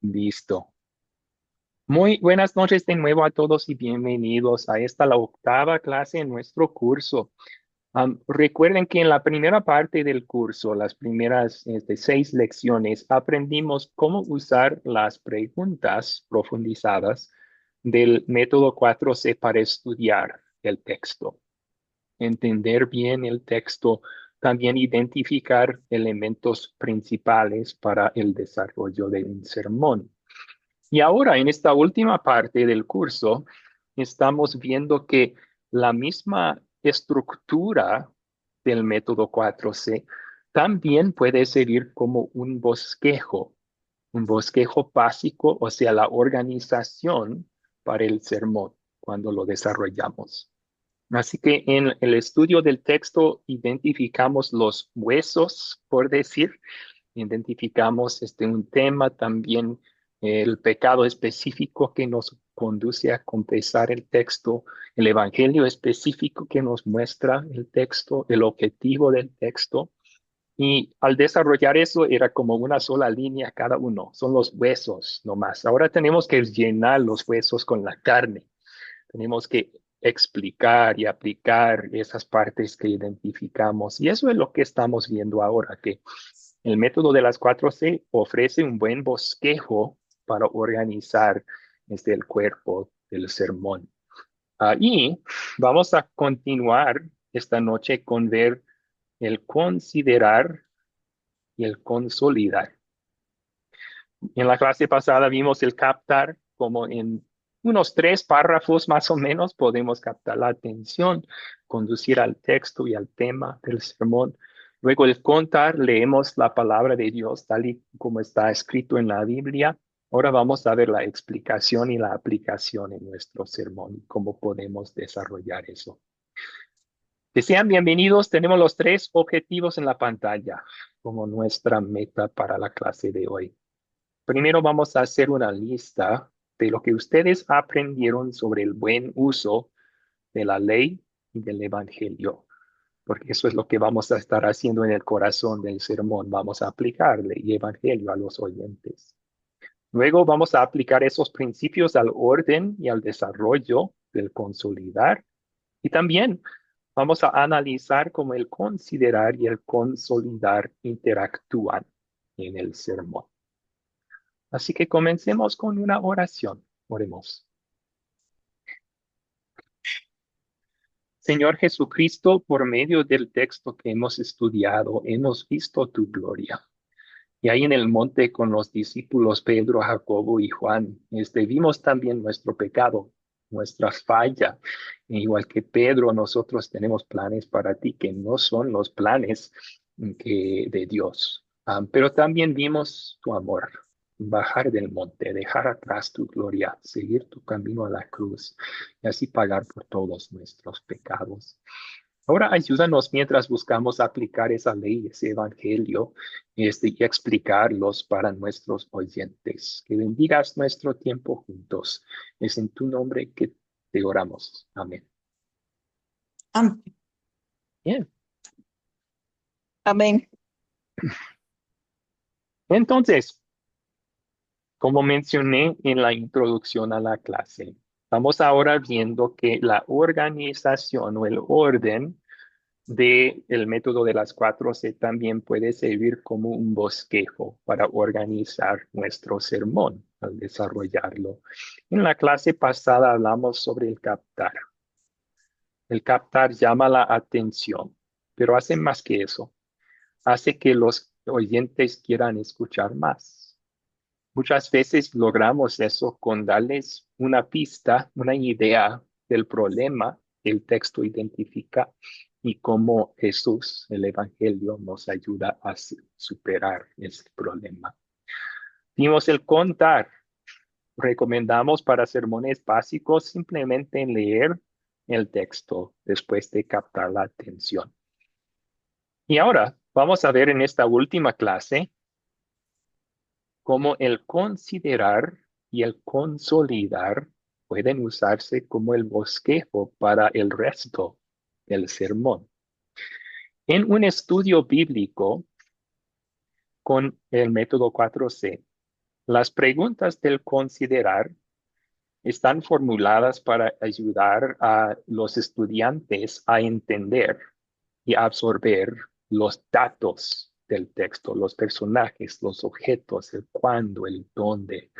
Listo. Muy buenas noches de nuevo a todos y bienvenidos a la octava clase en nuestro curso. Recuerden que en la primera parte del curso, las primeras 6 lecciones, aprendimos cómo usar las preguntas profundizadas del método 4C para estudiar el texto, entender bien el texto, también identificar elementos principales para el desarrollo de un sermón. Y ahora, en esta última parte del curso, estamos viendo que la misma estructura del método 4C también puede servir como un bosquejo básico, o sea, la organización para el sermón cuando lo desarrollamos. Así que en el estudio del texto identificamos los huesos, por decir, identificamos un tema, también el pecado específico que nos conduce a confesar el texto, el evangelio específico que nos muestra el texto, el objetivo del texto. Y al desarrollar eso era como una sola línea cada uno, son los huesos nomás. Ahora tenemos que llenar los huesos con la carne. Tenemos que explicar y aplicar esas partes que identificamos. Y eso es lo que estamos viendo ahora, que el método de las 4C ofrece un buen bosquejo para organizar el cuerpo del sermón. Y vamos a continuar esta noche con ver el considerar y el consolidar. En la clase pasada vimos el captar, como en unos 3 párrafos más o menos podemos captar la atención, conducir al texto y al tema del sermón. Luego el contar, leemos la palabra de Dios tal y como está escrito en la Biblia. Ahora vamos a ver la explicación y la aplicación en nuestro sermón y cómo podemos desarrollar eso. Que sean bienvenidos. Tenemos los 3 objetivos en la pantalla como nuestra meta para la clase de hoy. Primero vamos a hacer una lista de lo que ustedes aprendieron sobre el buen uso de la ley y del evangelio, porque eso es lo que vamos a estar haciendo en el corazón del sermón. Vamos a aplicar ley y evangelio a los oyentes. Luego vamos a aplicar esos principios al orden y al desarrollo del consolidar. Y también vamos a analizar cómo el considerar y el consolidar interactúan en el sermón. Así que comencemos con una oración. Oremos. Señor Jesucristo, por medio del texto que hemos estudiado, hemos visto tu gloria. Y ahí en el monte con los discípulos Pedro, Jacobo y Juan, vimos también nuestro pecado, nuestra falla. Igual que Pedro, nosotros tenemos planes para ti que no son los planes de Dios. Pero también vimos tu amor, bajar del monte, dejar atrás tu gloria, seguir tu camino a la cruz y así pagar por todos nuestros pecados. Ahora ayúdanos mientras buscamos aplicar esa ley, ese evangelio, y explicarlos para nuestros oyentes. Que bendigas nuestro tiempo juntos. Es en tu nombre que te oramos. Amén. Amén. Bien. Amén. Entonces, como mencioné en la introducción a la clase, estamos ahora viendo que la organización o el orden del método de las 4C también puede servir como un bosquejo para organizar nuestro sermón al desarrollarlo. En la clase pasada hablamos sobre el captar. El captar llama la atención, pero hace más que eso. Hace que los oyentes quieran escuchar más. Muchas veces logramos eso con darles una pista, una idea del problema que el texto identifica y cómo Jesús, el Evangelio, nos ayuda a superar ese problema. Vimos el contar. Recomendamos para sermones básicos simplemente leer el texto después de captar la atención. Y ahora vamos a ver en esta última clase cómo el considerar y el consolidar pueden usarse como el bosquejo para el resto del sermón. En un estudio bíblico con el método 4C, Las preguntas del considerar están formuladas para ayudar a los estudiantes a entender y absorber los datos del texto, los personajes, los objetos, el cuándo, el dónde.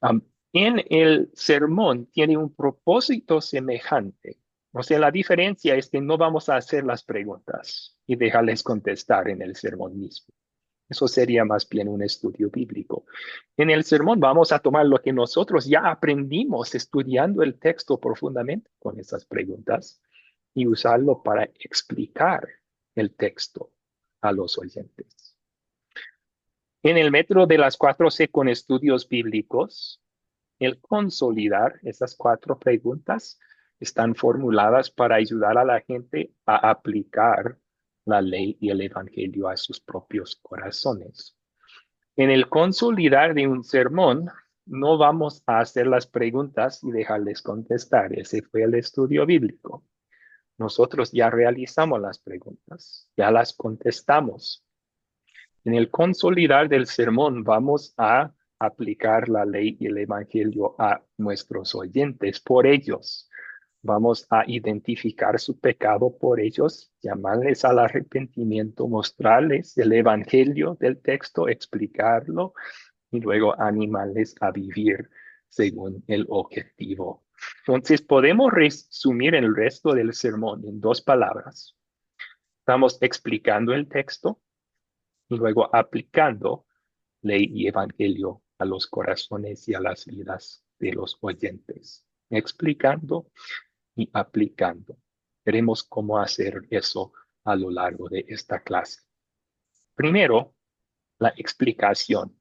Am, en el sermón tiene un propósito semejante. O sea, la diferencia es que no vamos a hacer las preguntas y dejarles contestar en el sermón mismo. Eso sería más bien un estudio bíblico. En el sermón vamos a tomar lo que nosotros ya aprendimos estudiando el texto profundamente con esas preguntas y usarlo para explicar el texto a los oyentes. En el método de las 4C con estudios bíblicos, el consolidar esas 4 preguntas están formuladas para ayudar a la gente a aplicar la ley y el evangelio a sus propios corazones. En el consolidar de un sermón, no vamos a hacer las preguntas y dejarles contestar. Ese fue el estudio bíblico. Nosotros ya realizamos las preguntas, ya las contestamos. En el consolidar del sermón vamos a aplicar la ley y el evangelio a nuestros oyentes por ellos. Vamos a identificar su pecado por ellos, llamarles al arrepentimiento, mostrarles el evangelio del texto, explicarlo y luego animarles a vivir según el objetivo. Entonces, podemos resumir el resto del sermón en 2 palabras. Estamos explicando el texto y luego aplicando ley y evangelio a los corazones y a las vidas de los oyentes. Explicando y aplicando. Veremos cómo hacer eso a lo largo de esta clase. Primero, la explicación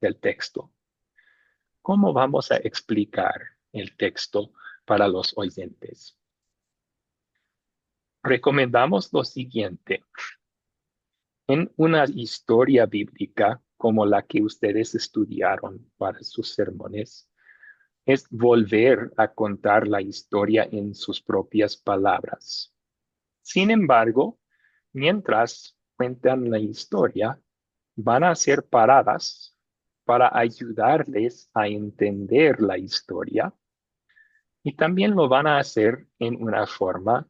del texto. ¿Cómo vamos a explicar el texto para los oyentes? Recomendamos lo siguiente. En una historia bíblica como la que ustedes estudiaron para sus sermones, es volver a contar la historia en sus propias palabras. Sin embargo, mientras cuentan la historia, van a ser paradas para ayudarles a entender la historia y también lo van a hacer en una forma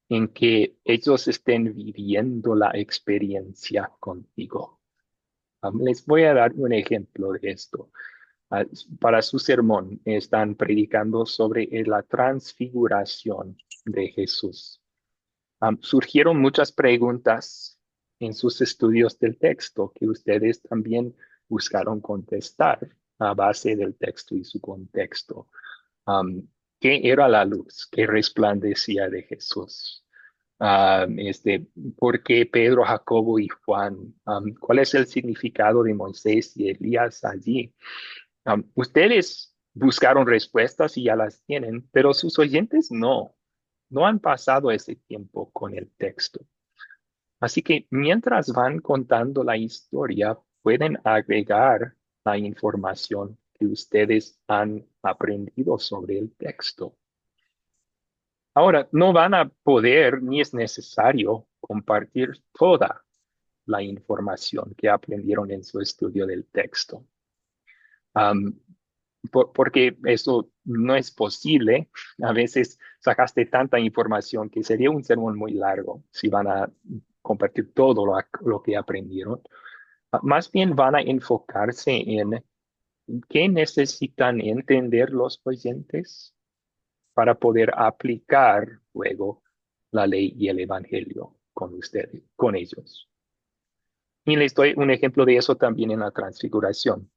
en que ellos estén viviendo la experiencia contigo. Les voy a dar un ejemplo de esto. Ah, Para su sermón están predicando sobre la transfiguración de Jesús. Surgieron muchas preguntas en sus estudios del texto que ustedes también buscaron contestar a base del texto y su contexto. Um, ¿Qué era la luz que resplandecía de Jesús? ¿Por qué Pedro, Jacobo y Juan? ¿Cuál es el significado de Moisés y Elías allí? Ustedes buscaron respuestas y ya las tienen, pero sus oyentes no han pasado ese tiempo con el texto. Así que mientras van contando la historia, pueden agregar la información que ustedes han aprendido sobre el texto. Ahora, no van a poder ni es necesario compartir toda la información que aprendieron en su estudio del texto. Um, Porque eso no es posible. A veces sacaste tanta información que sería un sermón muy largo si van a compartir todo lo que aprendieron. Más bien van a enfocarse en qué necesitan entender los oyentes para poder aplicar luego la ley y el evangelio con ustedes, con ellos. Y les doy un ejemplo de eso también en la transfiguración.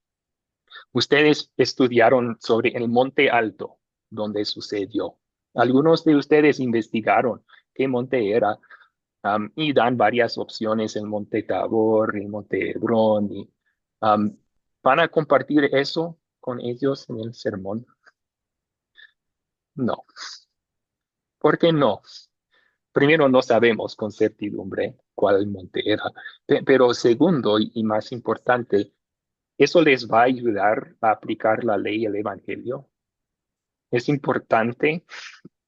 Ustedes estudiaron sobre el monte alto donde sucedió. Algunos de ustedes investigaron qué monte era, y dan varias opciones, el monte Tabor, el monte Hebrón. Um, ¿Van a compartir eso con ellos en el sermón? No. ¿Por qué no? Primero, no sabemos con certidumbre cuál monte era, pero segundo y más importante, ¿eso les va a ayudar a aplicar la ley y el evangelio? Es importante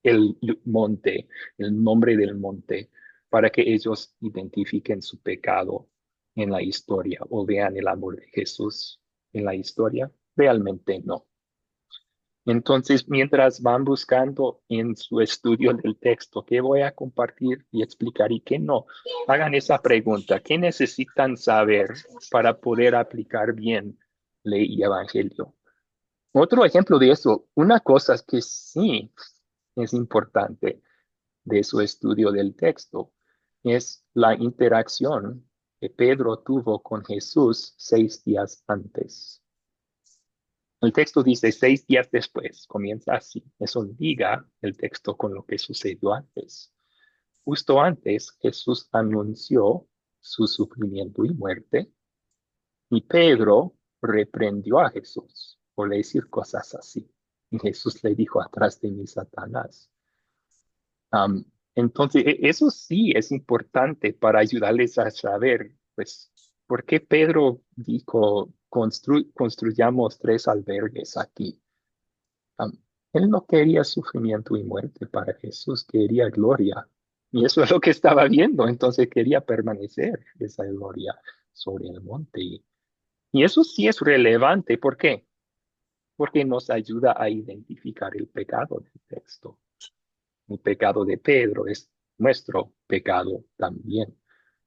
el monte, el nombre del monte, para que ellos identifiquen su pecado en la historia o vean el amor de Jesús. en la historia? Realmente no. Entonces, mientras van buscando en su estudio del texto, qué voy a compartir y explicar y qué no, hagan esa pregunta. ¿Qué necesitan saber para poder aplicar bien ley y evangelio? Otro ejemplo de eso, una cosa es que sí es importante de su estudio del texto, es la interacción que Pedro tuvo con Jesús 6 días antes. El texto dice 6 días después, comienza así. Eso liga el texto con lo que sucedió antes. Justo antes, Jesús anunció su sufrimiento y muerte y Pedro reprendió a Jesús por decir cosas así. Y Jesús le dijo, atrás de mí, Satanás. Am, entonces, eso sí es importante para ayudarles a saber, pues, por qué Pedro dijo, construyamos 3 albergues aquí. Am, Él no quería sufrimiento y muerte para Jesús, quería gloria. Y eso es lo que estaba viendo, entonces quería permanecer esa gloria sobre el monte. Y eso sí es relevante, ¿por qué? Porque nos ayuda a identificar el pecado del texto. El pecado de Pedro es nuestro pecado también.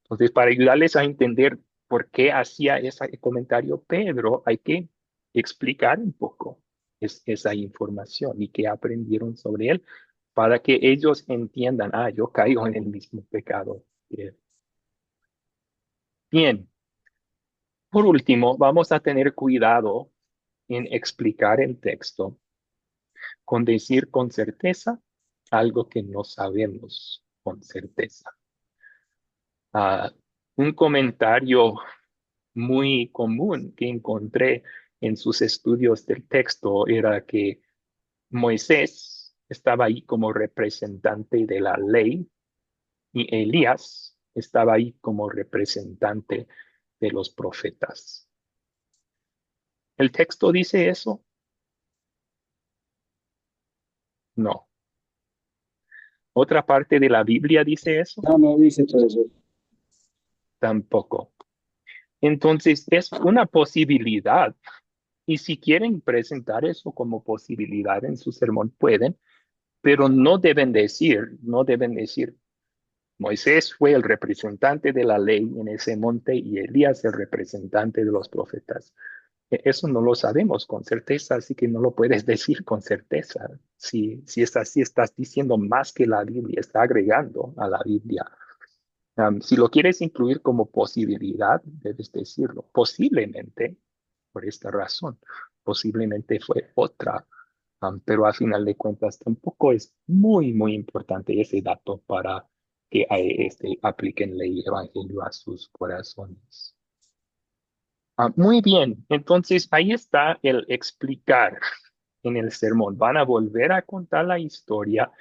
Entonces, para ayudarles a entender por qué hacía ese comentario Pedro, hay que explicar un poco esa información y qué aprendieron sobre él para que ellos entiendan, yo caigo en el mismo pecado que él. Bien, por último, vamos a tener cuidado en explicar el texto con decir con certeza algo que no sabemos con certeza. Ah, un comentario muy común que encontré en sus estudios del texto era que Moisés estaba ahí como representante de la ley y Elías estaba ahí como representante de los profetas. ¿El texto dice eso? No. ¿Otra parte de la Biblia dice eso? No, no dice todo eso. Tampoco. Entonces, es una posibilidad. Y si quieren presentar eso como posibilidad en su sermón, pueden, pero no deben decir, Moisés fue el representante de la ley en ese monte y Elías el representante de los profetas. Eso no lo sabemos con certeza, así que no lo puedes decir con certeza. Si es así, estás diciendo más que la Biblia, está agregando a la Biblia. Si lo quieres incluir como posibilidad, debes decirlo. Posiblemente, por esta razón, posiblemente fue otra, pero a final de cuentas tampoco es muy, muy importante ese dato para que apliquen ley y evangelio a sus corazones. Muy bien, entonces ahí está el explicar en el sermón. Van a volver a contar la historia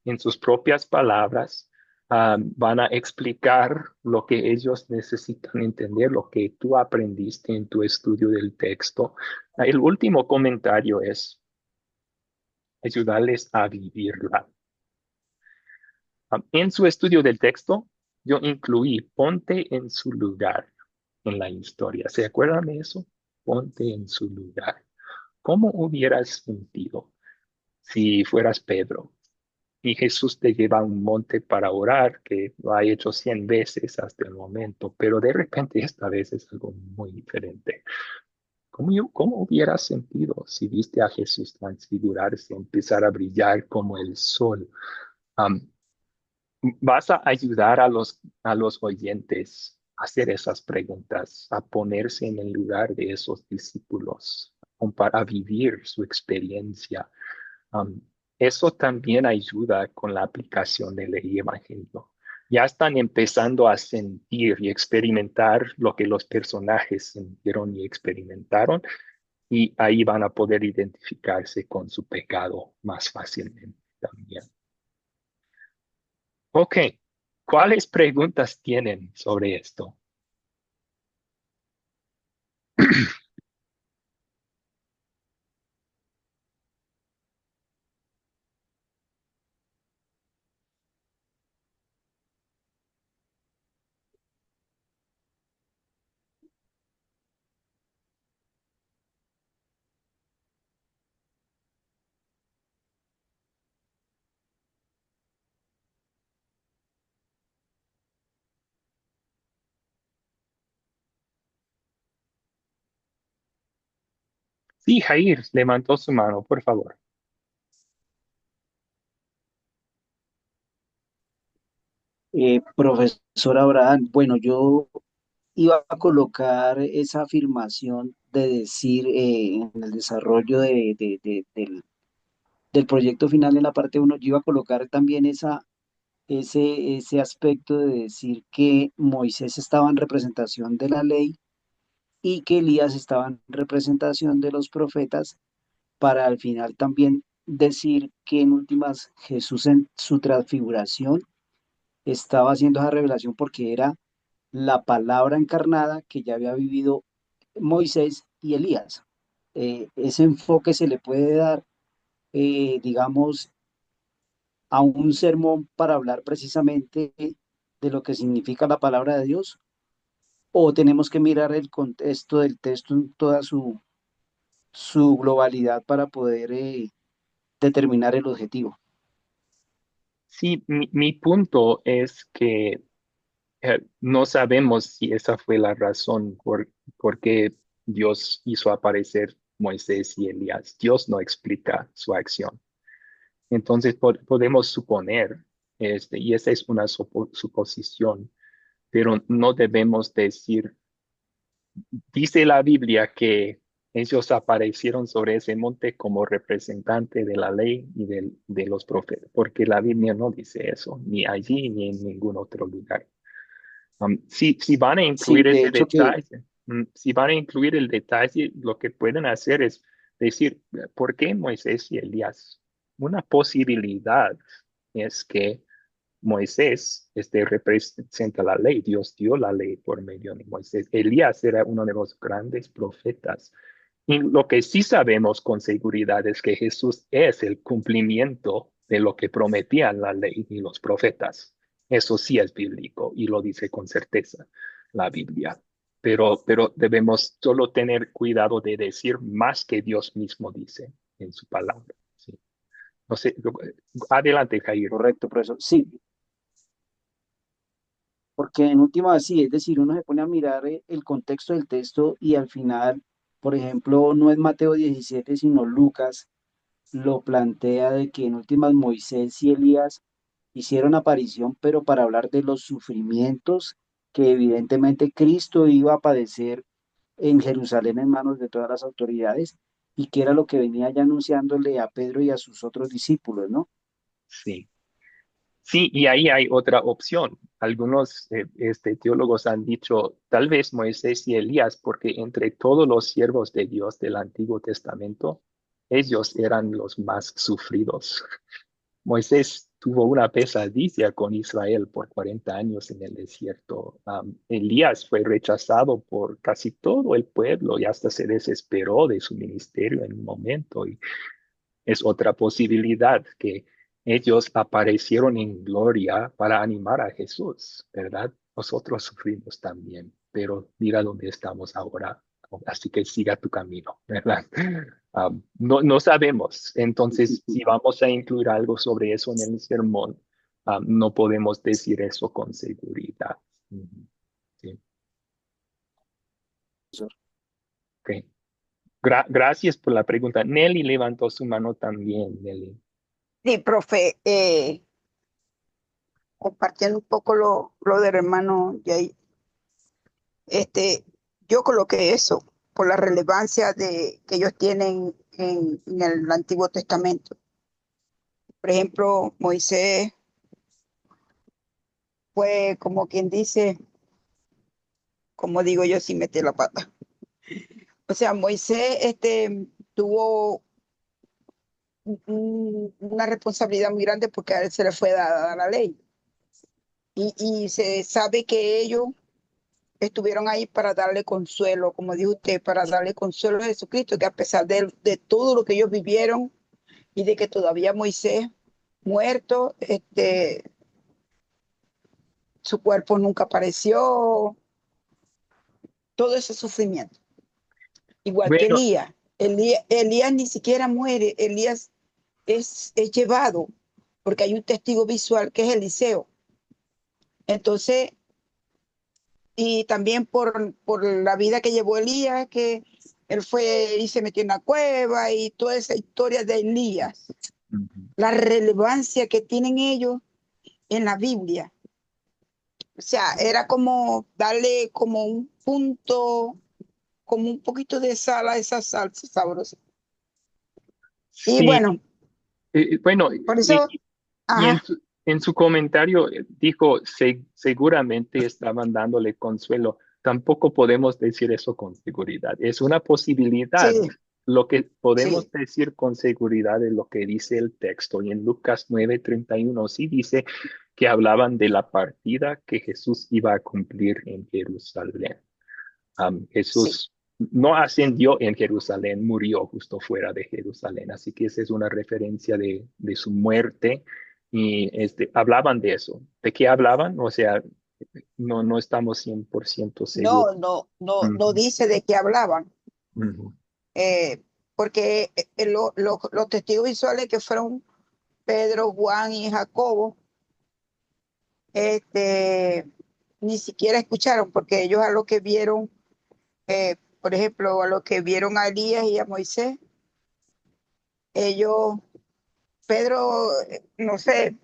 en sus propias palabras. Van a explicar lo que ellos necesitan entender, lo que tú aprendiste en tu estudio del texto. El último comentario es ayudarles a vivirla. En su estudio del texto, yo incluí ponte en su lugar en la historia. ¿Se acuerdan de eso? Ponte en su lugar. ¿Cómo hubieras sentido si fueras Pedro y Jesús te lleva a un monte para orar, que lo ha hecho 100 veces hasta el momento, pero de repente esta vez es algo muy diferente? ¿Cómo hubieras sentido si viste a Jesús transfigurarse, empezar a brillar como el sol? Am, Vas a ayudar a los oyentes a hacer esas preguntas, a ponerse en el lugar de esos discípulos, a vivir su experiencia. Um, Eso también ayuda con la aplicación de ley y evangelio. Ya están empezando a sentir y experimentar lo que los personajes sintieron y experimentaron, y ahí van a poder identificarse con su pecado más fácilmente también. Ok, ¿cuáles preguntas tienen sobre esto? Sí, Jair levantó su mano, por favor. Profesor Abraham, bueno, yo iba a colocar esa afirmación de decir en el desarrollo del proyecto final en la parte uno, yo iba a colocar también ese aspecto de decir que Moisés estaba en representación de la ley y que Elías estaba en representación de los profetas, para al final también decir que en últimas Jesús en su transfiguración estaba haciendo esa revelación porque era la palabra encarnada que ya había vivido Moisés y Elías. Ese enfoque se le puede dar, digamos, a un sermón para hablar precisamente de lo que significa la palabra de Dios, o tenemos que mirar el contexto del texto en toda su globalidad para poder determinar el objetivo. Sí, mi punto es que no sabemos si esa fue la razón por qué Dios hizo aparecer Moisés y Elías. Dios no explica su acción. Entonces podemos suponer, y esa es una suposición, pero no debemos decir, dice la Biblia que ellos aparecieron sobre ese monte como representante de la ley y de los profetas, porque la Biblia no dice eso, ni allí ni en ningún otro lugar. Si van a Sí, incluir de ese hecho que detalle, si van a incluir el detalle, lo que pueden hacer es decir, ¿por qué Moisés y Elías? Una posibilidad es que Moisés representa la ley, Dios dio la ley por medio de Moisés. Elías era uno de los grandes profetas. Y lo que sí sabemos con seguridad es que Jesús es el cumplimiento de lo que prometían la ley y los profetas. Eso sí es bíblico y lo dice con certeza la Biblia. Pero debemos solo tener cuidado de decir más que Dios mismo dice en su palabra. Sí. No sé, adelante, Jair. correcto, profesor. Sí, porque en última sí, es decir, uno se pone a mirar el contexto del texto y al final, por ejemplo, no es Mateo 17 sino Lucas, lo plantea de que en últimas Moisés y Elías hicieron aparición, pero para hablar de los sufrimientos que evidentemente Cristo iba a padecer en Jerusalén en manos de todas las autoridades y que era lo que venía ya anunciándole a Pedro y a sus otros discípulos, ¿no? Sí. Sí, y ahí hay otra opción. Algunos teólogos han dicho, tal vez Moisés y Elías, porque entre todos los siervos de Dios del Antiguo Testamento, ellos eran los más sufridos. Moisés tuvo una pesadilla con Israel por 40 años en el desierto. Elías fue rechazado por casi todo el pueblo y hasta se desesperó de su ministerio en un momento. Y es otra posibilidad que ellos aparecieron en gloria para animar a Jesús, ¿verdad? Nosotros sufrimos también, pero mira dónde estamos ahora. Así que siga tu camino, ¿verdad? No sabemos. Entonces, si vamos a incluir algo sobre eso en el sermón, no podemos decir eso con seguridad. Ujú. Sí, ok. Gracias por la pregunta. Nelly levantó su mano también, Nelly. Sí, profe, compartiendo un poco lo del hermano Jay, este, yo coloqué eso por la relevancia que ellos tienen en el Antiguo Testamento. Por ejemplo, Moisés fue como quien dice, como digo yo, sin meter la pata. O sea, Moisés tuvo una responsabilidad muy grande porque a él se le fue dada la ley. Y se sabe que ellos estuvieron ahí para darle consuelo, como dijo usted, para darle consuelo a Jesucristo, que a pesar de todo lo que ellos vivieron y de que todavía Moisés muerto, su cuerpo nunca apareció, todo ese sufrimiento. Igual que Bueno, Elías. Elías ni siquiera muere, Elías es llevado, porque hay un testigo visual que es Eliseo. Entonces, y también por la vida que llevó Elías, que Él fue y se metió en la cueva y toda esa historia de Elías, Ujú. la relevancia que tienen ellos en la Biblia. O sea, era como darle como un punto, como un poquito de sal a esa salsa sabrosa. Y Sí, bueno, bueno, por eso, y ajá, en su comentario dijo, seguramente estaban dándole consuelo. Tampoco podemos decir eso con seguridad. Es una posibilidad. sí, Lo que podemos sí, decir con seguridad es lo que dice el texto. Y en Lucas 9:31 sí dice que hablaban de la partida que Jesús iba a cumplir en Jerusalén. sí, Jesús no ascendió en Jerusalén, murió justo fuera de Jerusalén. Así que esa es una referencia de su muerte. Y hablaban de eso. ¿De qué hablaban? O sea, no estamos 100% seguros. no Ujú, dice de qué hablaban, ujú. eh, porque los testigos visuales que fueron Pedro, Juan y Jacobo, este, ni siquiera escucharon, porque ellos a lo que vieron, por ejemplo, a lo que vieron a Elías y a Moisés, ellos, Pedro, no sé,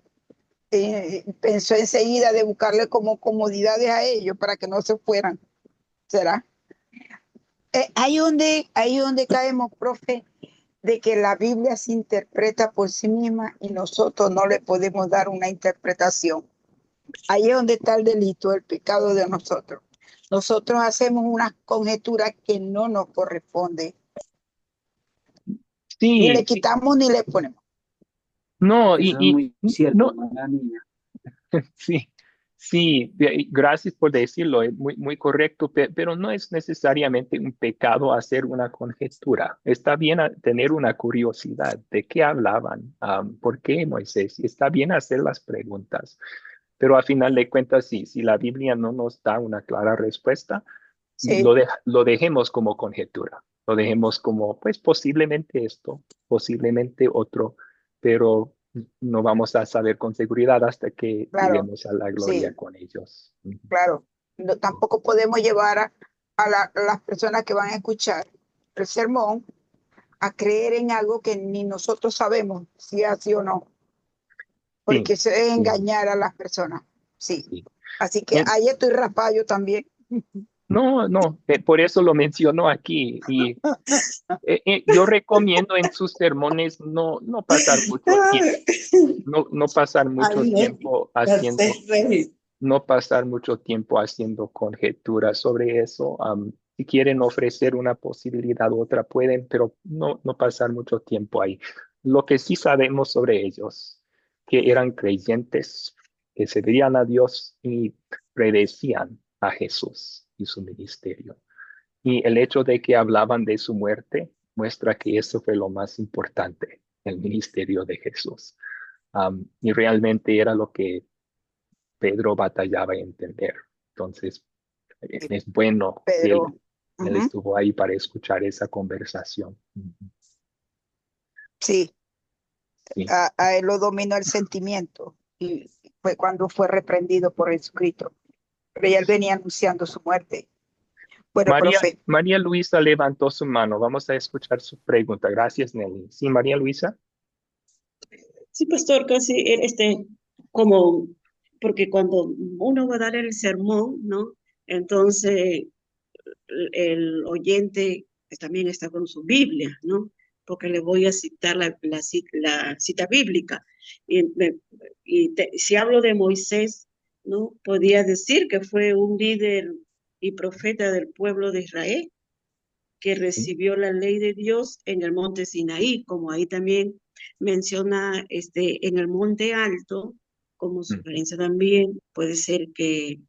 pensó enseguida de buscarle como comodidades a ellos para que no se fueran, ¿será? Ahí donde caemos, profe, de que la Biblia se interpreta por sí misma y nosotros no le podemos dar una interpretación. Ahí es donde está el delito, el pecado de nosotros. Nosotros hacemos una conjetura que no nos corresponde. Ni le Sí, quitamos ni le ponemos. no, Eso es muy cierto, no, hermana niña. sí, sí, gracias por decirlo, es muy correcto, pero no es necesariamente un pecado hacer una conjetura. Está bien tener una curiosidad de qué hablaban, por qué Moisés, y está bien hacer las preguntas, pero a final de cuentas, sí, si la Biblia no nos da una clara respuesta, Sí, lo dejemos como conjetura, lo dejemos como, pues posiblemente esto, posiblemente otro, pero no vamos a saber con seguridad hasta que claro, lleguemos a la gloria sí, con ellos. Ujú. claro. No, tampoco podemos llevar a las personas que van a escuchar el sermón a creer en algo que ni nosotros sabemos si es así o no, Sí, porque eso es sí, engañar a las personas. Sí. sí. Así que En- ahí estoy raspado yo también. no, no, por eso lo menciono aquí. Y yo recomiendo en sus sermones no pasar mucho tiempo, no pasar mucho Ay, no, tiempo ya sé, haciendo Rey. no pasar mucho tiempo haciendo conjeturas sobre eso. Si quieren ofrecer una posibilidad u otra, pueden, pero no pasar mucho tiempo ahí. Lo que sí sabemos sobre ellos, que eran creyentes, que servían a Dios y predecían a Jesús y su ministerio. Y el hecho de que hablaban de su muerte muestra que eso fue lo más importante, el ministerio de Jesús. Y realmente era lo que Pedro batallaba en entender. Entonces, es bueno que Pero él ujú, estuvo ahí para escuchar esa conversación. Ujú. sí, Sí. a él lo dominó el sentimiento y fue cuando fue reprendido por Jesucristo. Pero ya él venía anunciando su muerte. Bueno, profe, María Luisa levantó su mano. Vamos a escuchar su pregunta. Gracias, Nelly. Sí, María Luisa. Sí, pastor, casi como, porque cuando uno va a dar el sermón, ¿no? Entonces el oyente también está con su Biblia, ¿no? Porque le voy a citar la cita bíblica. Y, si hablo de Moisés, ¿no? Podía decir que fue un líder y profeta del pueblo de Israel que Sí. recibió la ley de Dios en el monte Sinaí, como ahí también menciona en el monte alto, como Ujú. sugerencia también puede ser que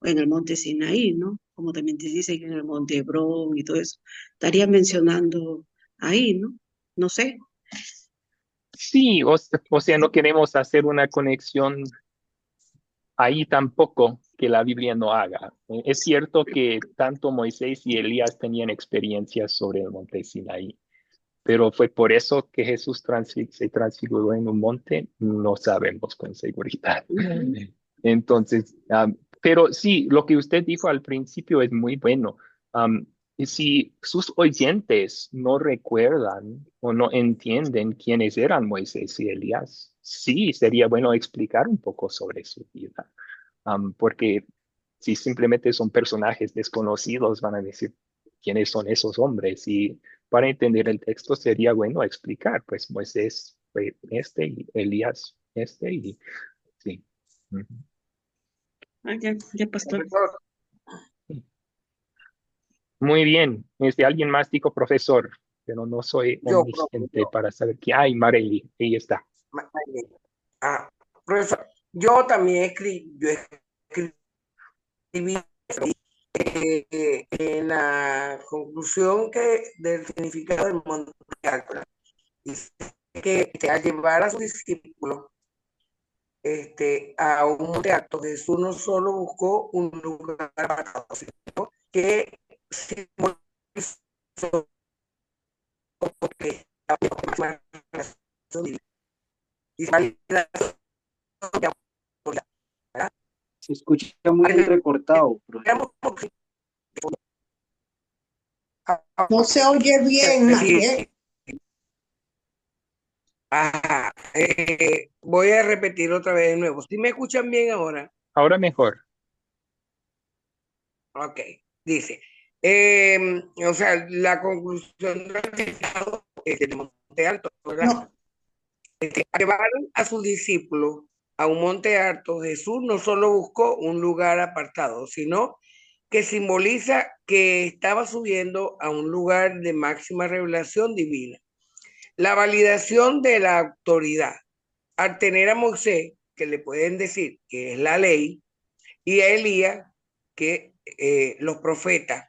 en el monte Sinaí, ¿no? Como también te dice que en el monte Hebrón y todo eso, estaría mencionando ahí, ¿no? No sé. Sí, o sea, no queremos hacer una conexión ahí tampoco que la Biblia no haga. Es cierto que tanto Moisés y Elías tenían experiencias sobre el monte Sinaí, pero fue por eso que Jesús se transfiguró en un monte, no sabemos con seguridad. Ujú. Entonces, pero sí, lo que usted dijo al principio es muy bueno. si sus oyentes no recuerdan o no entienden quiénes eran Moisés y Elías, sí sería bueno explicar un poco sobre su vida. Porque si simplemente son personajes desconocidos, van a decir quiénes son esos hombres. Y para entender el texto sería bueno explicar, pues Moisés fue este y Elías este y sí. Ujú. Ah, ya, ya, pastor. Profesor, Muy bien. Alguien más dijo profesor, pero no soy yo, profe, omnisciente para saber que hay Marely, ahí está. ma- ah, profesor, yo también yo escribí en la conclusión del significado del monte alto, dice que al llevar a sus discípulos a un monte alto, Jesús no solo buscó un lugar apartado, sino que simbolizó que había una relación divina. Y Se escucha muy recortado, profesor. No se oye bien, Mariel. Voy a repetir otra vez de nuevo. ¿Sí me escuchan bien ahora? Ahora mejor. Ok, dice, o sea, la conclusión del significado del monte alto, ¿verdad? No, Llevaron a sus discípulos a un monte alto. Jesús no solo buscó un lugar apartado, sino que simboliza que estaba subiendo a un lugar de máxima revelación divina. La validación de la autoridad. Al tener a Moisés, que le pueden decir que es la ley, y a Elías, que los profetas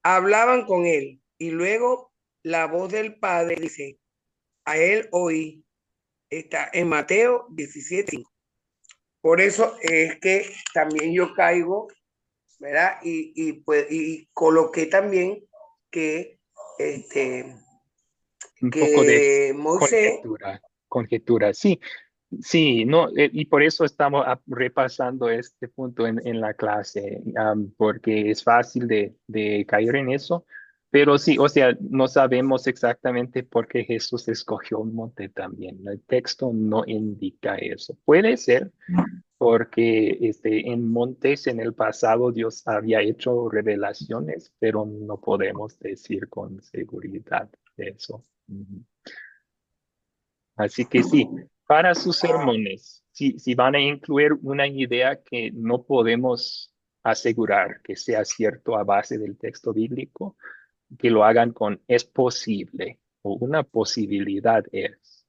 hablaban con él, y luego la voz del Padre dice, a él oí, está en Mateo 17:5. Por eso es que también yo caigo, ¿verdad? Pues, y coloqué también que, este, Un poco de que Moisés, conjetura. Sí, sí, no, y por eso estamos repasando este punto en la clase, porque es fácil de caer en eso, pero sí, o sea, no sabemos exactamente por qué Jesús escogió un monte también. El texto no indica eso. Puede ser porque en montes en el pasado Dios había hecho revelaciones, pero no podemos decir con seguridad eso. Ujú. Así que sí, para sus sermones, si van a incluir una idea que no podemos asegurar que sea cierto a base del texto bíblico, que lo hagan con es posible o una posibilidad es.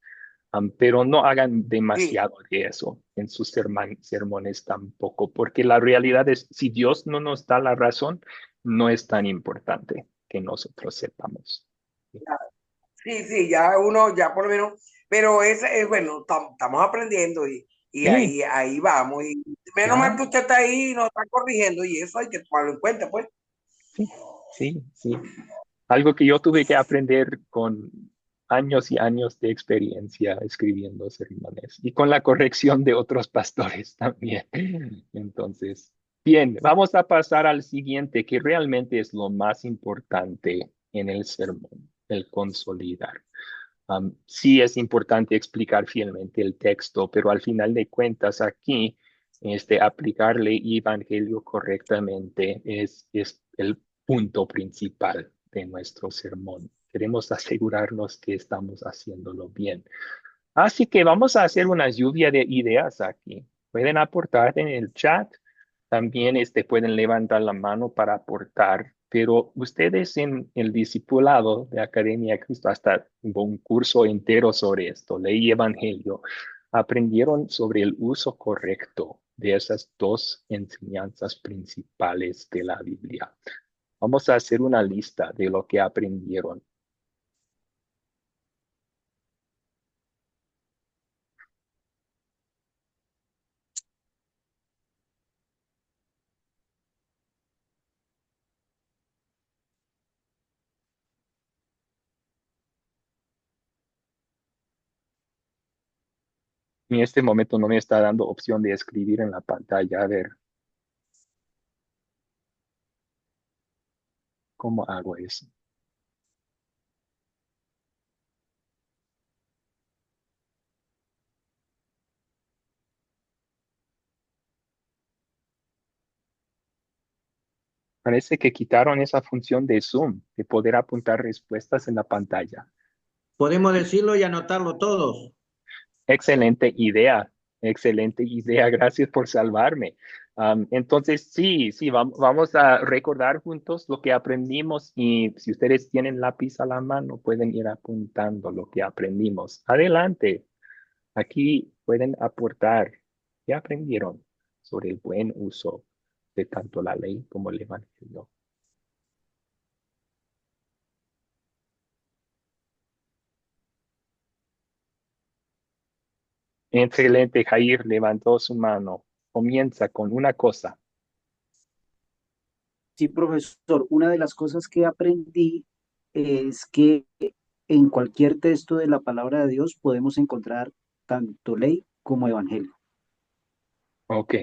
Pero no hagan sí, demasiado de eso en sus sermones tampoco, porque la realidad es, si Dios no nos da la razón, no es tan importante que nosotros sepamos. sí, ya uno, ya por lo menos, pero es bueno, estamos aprendiendo y Sí, ahí vamos. Y menos mal claro, que usted está ahí y nos está corrigiendo y eso hay que tomarlo en cuenta, pues. sí, sí, sí. Algo que yo tuve que aprender con años y años de experiencia escribiendo sermones y con la corrección de otros pastores también. Entonces, bien, vamos a pasar al siguiente, que realmente es lo más importante en el sermón, el consolidar. Sí es importante explicar fielmente el texto, pero al final de cuentas aquí, aplicarle evangelio correctamente es el punto principal de nuestro sermón. Queremos asegurarnos que estamos haciéndolo bien. Así que vamos a hacer una lluvia de ideas aquí. Pueden aportar en el chat. También pueden levantar la mano para aportar. Pero ustedes en el discipulado de Academia de Cristo, hasta hubo un curso entero sobre esto, ley y evangelio, aprendieron sobre el uso correcto de esas dos enseñanzas principales de la Biblia. Vamos a hacer una lista de lo que aprendieron. En este momento no me está dando opción de escribir en la pantalla. A ver, ¿Cómo hago eso? Parece que quitaron esa función de Zoom, de poder apuntar respuestas en la pantalla. Podemos decirlo y anotarlo todos. Excelente idea, excelente idea. Gracias por salvarme. Entonces, sí, vamos a recordar juntos lo que aprendimos y si ustedes tienen lápiz a la mano, pueden ir apuntando lo que aprendimos. Adelante, aquí pueden aportar. ¿Qué aprendieron sobre el buen uso de tanto la ley como el evangelio? Excelente, Jair levantó su mano. Comienza con una cosa. Sí, profesor, una de las cosas que aprendí es que en cualquier texto de la palabra de Dios podemos encontrar tanto ley como evangelio. Ok,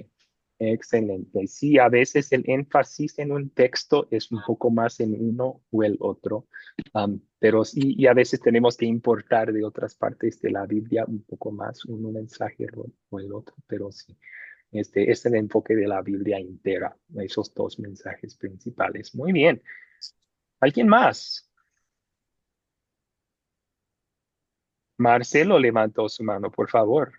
excelente. Sí, a veces el énfasis en un texto es un poco más en uno o el otro, pero sí, y a veces tenemos que importar de otras partes de la Biblia un poco más un mensaje o el otro, pero sí, este es el enfoque de la Biblia entera, esos dos mensajes principales. Muy bien. ¿Alguien más? Marcelo levantó su mano, por favor.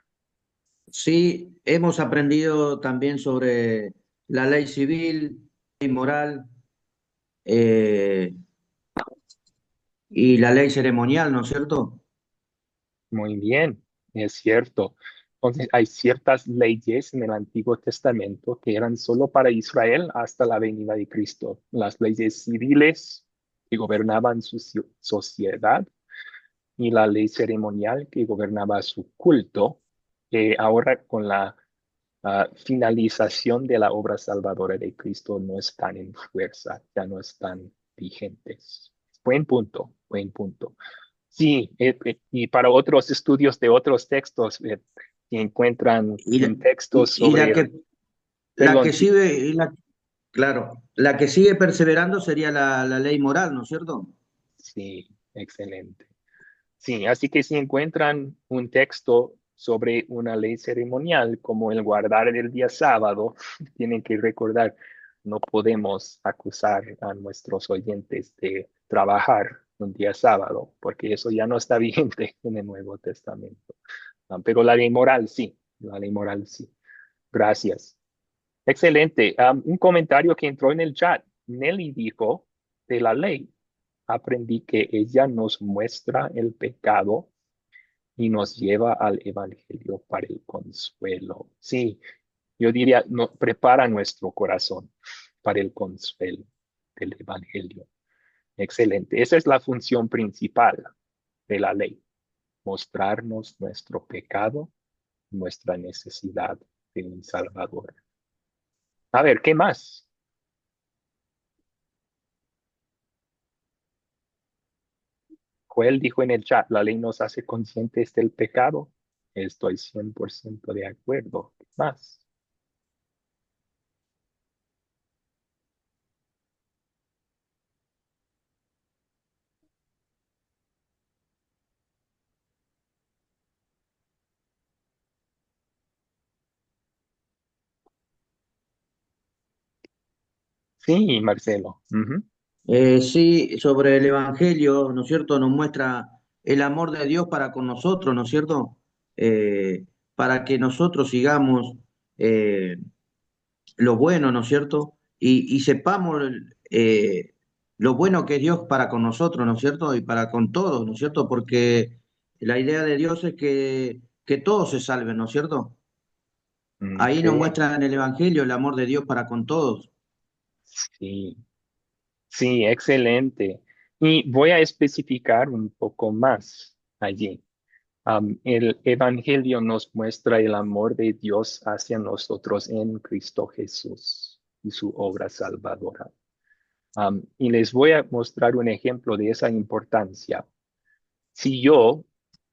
Sí, hemos aprendido también sobre la ley civil, ley moral eh, y la ley ceremonial, ¿no es cierto? Muy bien, es cierto. Entonces, hay ciertas leyes en el Antiguo Testamento que eran solo para Israel hasta la venida de Cristo. Las leyes civiles que gobernaban su sociedad y la ley ceremonial que gobernaba su culto, que ahora con la finalización de la obra salvadora de Cristo no están en fuerza, ya no están vigentes. Buen punto, buen punto. Sí, y para otros estudios de otros textos, si encuentran Y la, un texto y sobre el, la perdón, que sí, sigue, claro, la que sigue perseverando sería la ley moral, ¿no es cierto? sí, excelente. Sí, así que si encuentran un texto sobre una ley ceremonial como el guardar el día sábado, tienen que recordar, no podemos acusar a nuestros oyentes de trabajar un día sábado, porque eso ya no está vigente en el Nuevo Testamento. Pero la ley moral sí, la ley moral sí. Gracias. Excelente. Un comentario que entró en el chat. Nelly dijo, de la ley, aprendí que ella nos muestra el pecado y nos lleva al evangelio para el consuelo. Sí, yo diría, no, prepara nuestro corazón para el consuelo del evangelio. Excelente. Esa es la función principal de la ley, mostrarnos nuestro pecado, nuestra necesidad de un Salvador. A ver, ¿qué más? Joel dijo en el chat, la ley nos hace conscientes del pecado. Estoy 100% de acuerdo. ¿Qué más? Sí, Marcelo. Ujú. Sí, sobre el Evangelio, ¿no es cierto? Nos muestra el amor de Dios para con nosotros, ¿no es cierto? Para que nosotros sigamos eh, lo bueno, ¿no es cierto? Y sepamos lo bueno que es Dios para con nosotros, ¿no es cierto? Y para con todos, ¿no es cierto? Porque la idea de Dios es que todos se salven, ¿no es cierto? Ahí nos Ok. muestra en el Evangelio el amor de Dios para con todos. Sí, sí, excelente. Y voy a especificar un poco más allí. El Evangelio nos muestra el amor de Dios hacia nosotros en Cristo Jesús y su obra salvadora. Y les voy a mostrar un ejemplo de esa importancia. Si yo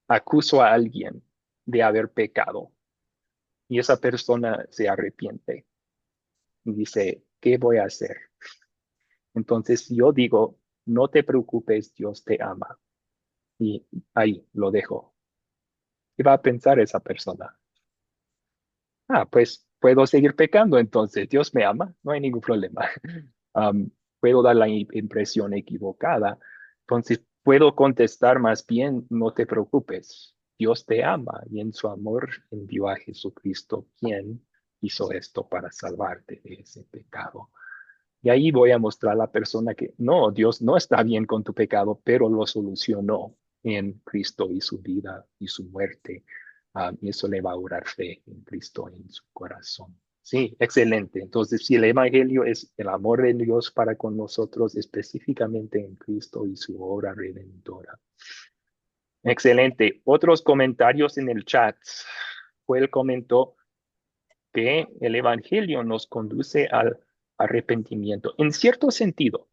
acuso a alguien de haber pecado y esa persona se arrepiente y dice, ¿qué voy a hacer? Entonces, si yo digo, no te preocupes, Dios te ama. Y ahí lo dejo. ¿Qué va a pensar esa persona? Pues puedo seguir pecando entonces. Dios me ama, no hay ningún problema. Puedo dar la impresión equivocada. Entonces puedo contestar más bien, no te preocupes. Dios te ama y en su amor envió a Jesucristo, quien hizo esto para salvarte de ese pecado. Y ahí voy a mostrar a la persona que no, Dios no está bien con tu pecado, pero lo solucionó en Cristo y su vida y su muerte. Y eso le va a orar fe en Cristo en su corazón. Sí, excelente. Entonces, si el Evangelio es el amor de Dios para con nosotros, específicamente en Cristo y su obra redentora. Excelente. Otros comentarios en el chat. Joel comentó que el Evangelio nos conduce al arrepentimiento. En cierto sentido,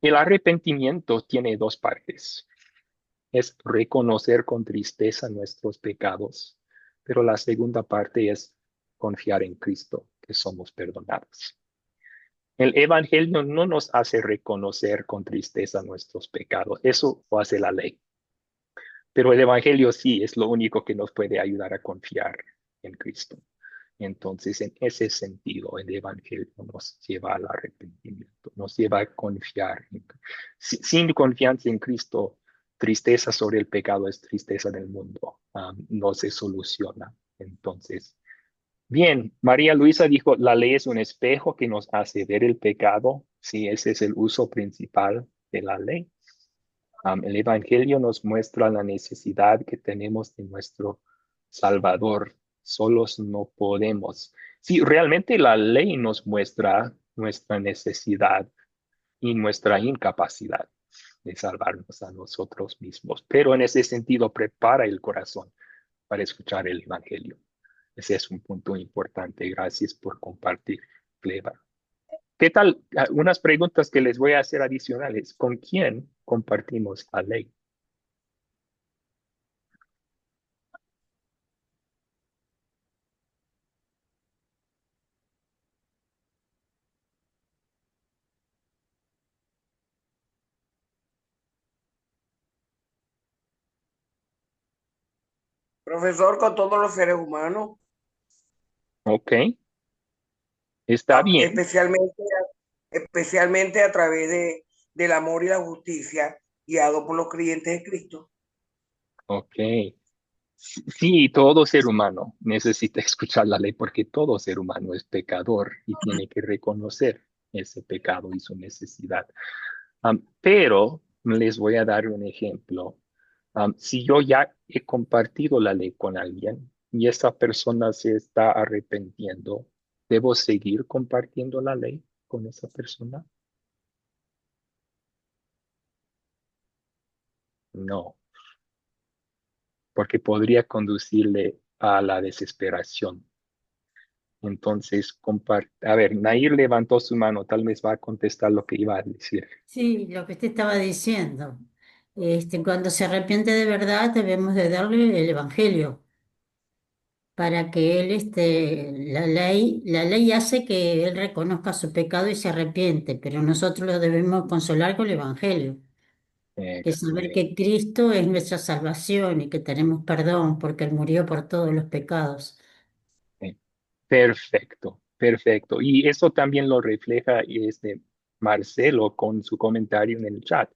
el arrepentimiento tiene dos partes. Es reconocer con tristeza nuestros pecados, pero la segunda parte es confiar en Cristo, que somos perdonados. El Evangelio no nos hace reconocer con tristeza nuestros pecados, eso lo hace la ley. Pero el Evangelio sí es lo único que nos puede ayudar a confiar en Cristo. Entonces, en ese sentido, el Evangelio nos lleva al arrepentimiento, nos lleva a confiar. Sin confianza en Cristo, tristeza sobre el pecado es tristeza del mundo. No se soluciona. Entonces, bien, María Luisa dijo, la ley es un espejo que nos hace ver el pecado. Sí, ese es el uso principal de la ley. El Evangelio nos muestra la necesidad que tenemos de nuestro Salvador. Solos no podemos. Sí, realmente la ley nos muestra nuestra necesidad y nuestra incapacidad de salvarnos a nosotros mismos, pero en ese sentido prepara el corazón para escuchar el Evangelio. Ese es un punto importante. Gracias por compartir, Cleva. ¿Qué tal? Unas preguntas que les voy a hacer adicionales. ¿Con quién compartimos la ley? Profesor, con todos los seres humanos, Ok, está bien. especialmente a través del amor y la justicia guiado por los creyentes de Cristo. Ok. Sí, todo ser humano necesita escuchar la ley porque todo ser humano es pecador y tiene que reconocer ese pecado y su necesidad. Pero les voy a dar un ejemplo. Si yo ya he compartido la ley con alguien y esa persona se está arrepintiendo, ¿debo seguir compartiendo la ley con esa persona? No, porque podría conducirle a la desesperación. Entonces, a ver, Nair levantó su mano, tal vez va a contestar lo que iba a decir. Sí, lo que usted estaba diciendo. Cuando se arrepiente de verdad, debemos de darle el Evangelio para que él, la ley hace que él reconozca su pecado y se arrepiente, pero nosotros lo debemos consolar con el Evangelio, que saber Excelente. que Cristo es nuestra salvación y que tenemos perdón porque Él murió por todos los pecados. Perfecto, perfecto. Y eso también lo refleja Marcelo con su comentario en el chat.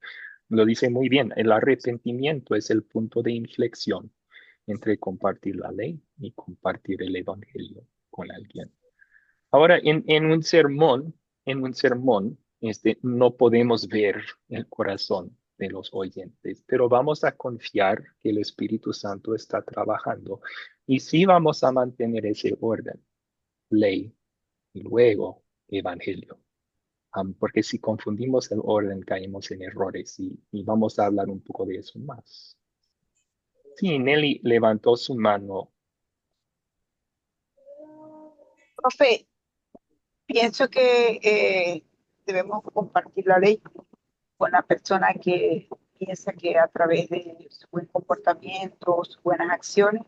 Lo dice muy bien. El arrepentimiento es el punto de inflexión entre compartir la ley y compartir el evangelio con alguien. Ahora, en un sermón, no podemos ver el corazón de los oyentes, pero vamos a confiar que el Espíritu Santo está trabajando y sí vamos a mantener ese orden, ley y luego evangelio. Porque si confundimos el orden, caemos en errores y vamos a hablar un poco de eso más. Sí, Nelly levantó su mano. Profe, pienso que debemos compartir la ley con la persona que piensa que a través de su buen comportamiento, sus buenas acciones,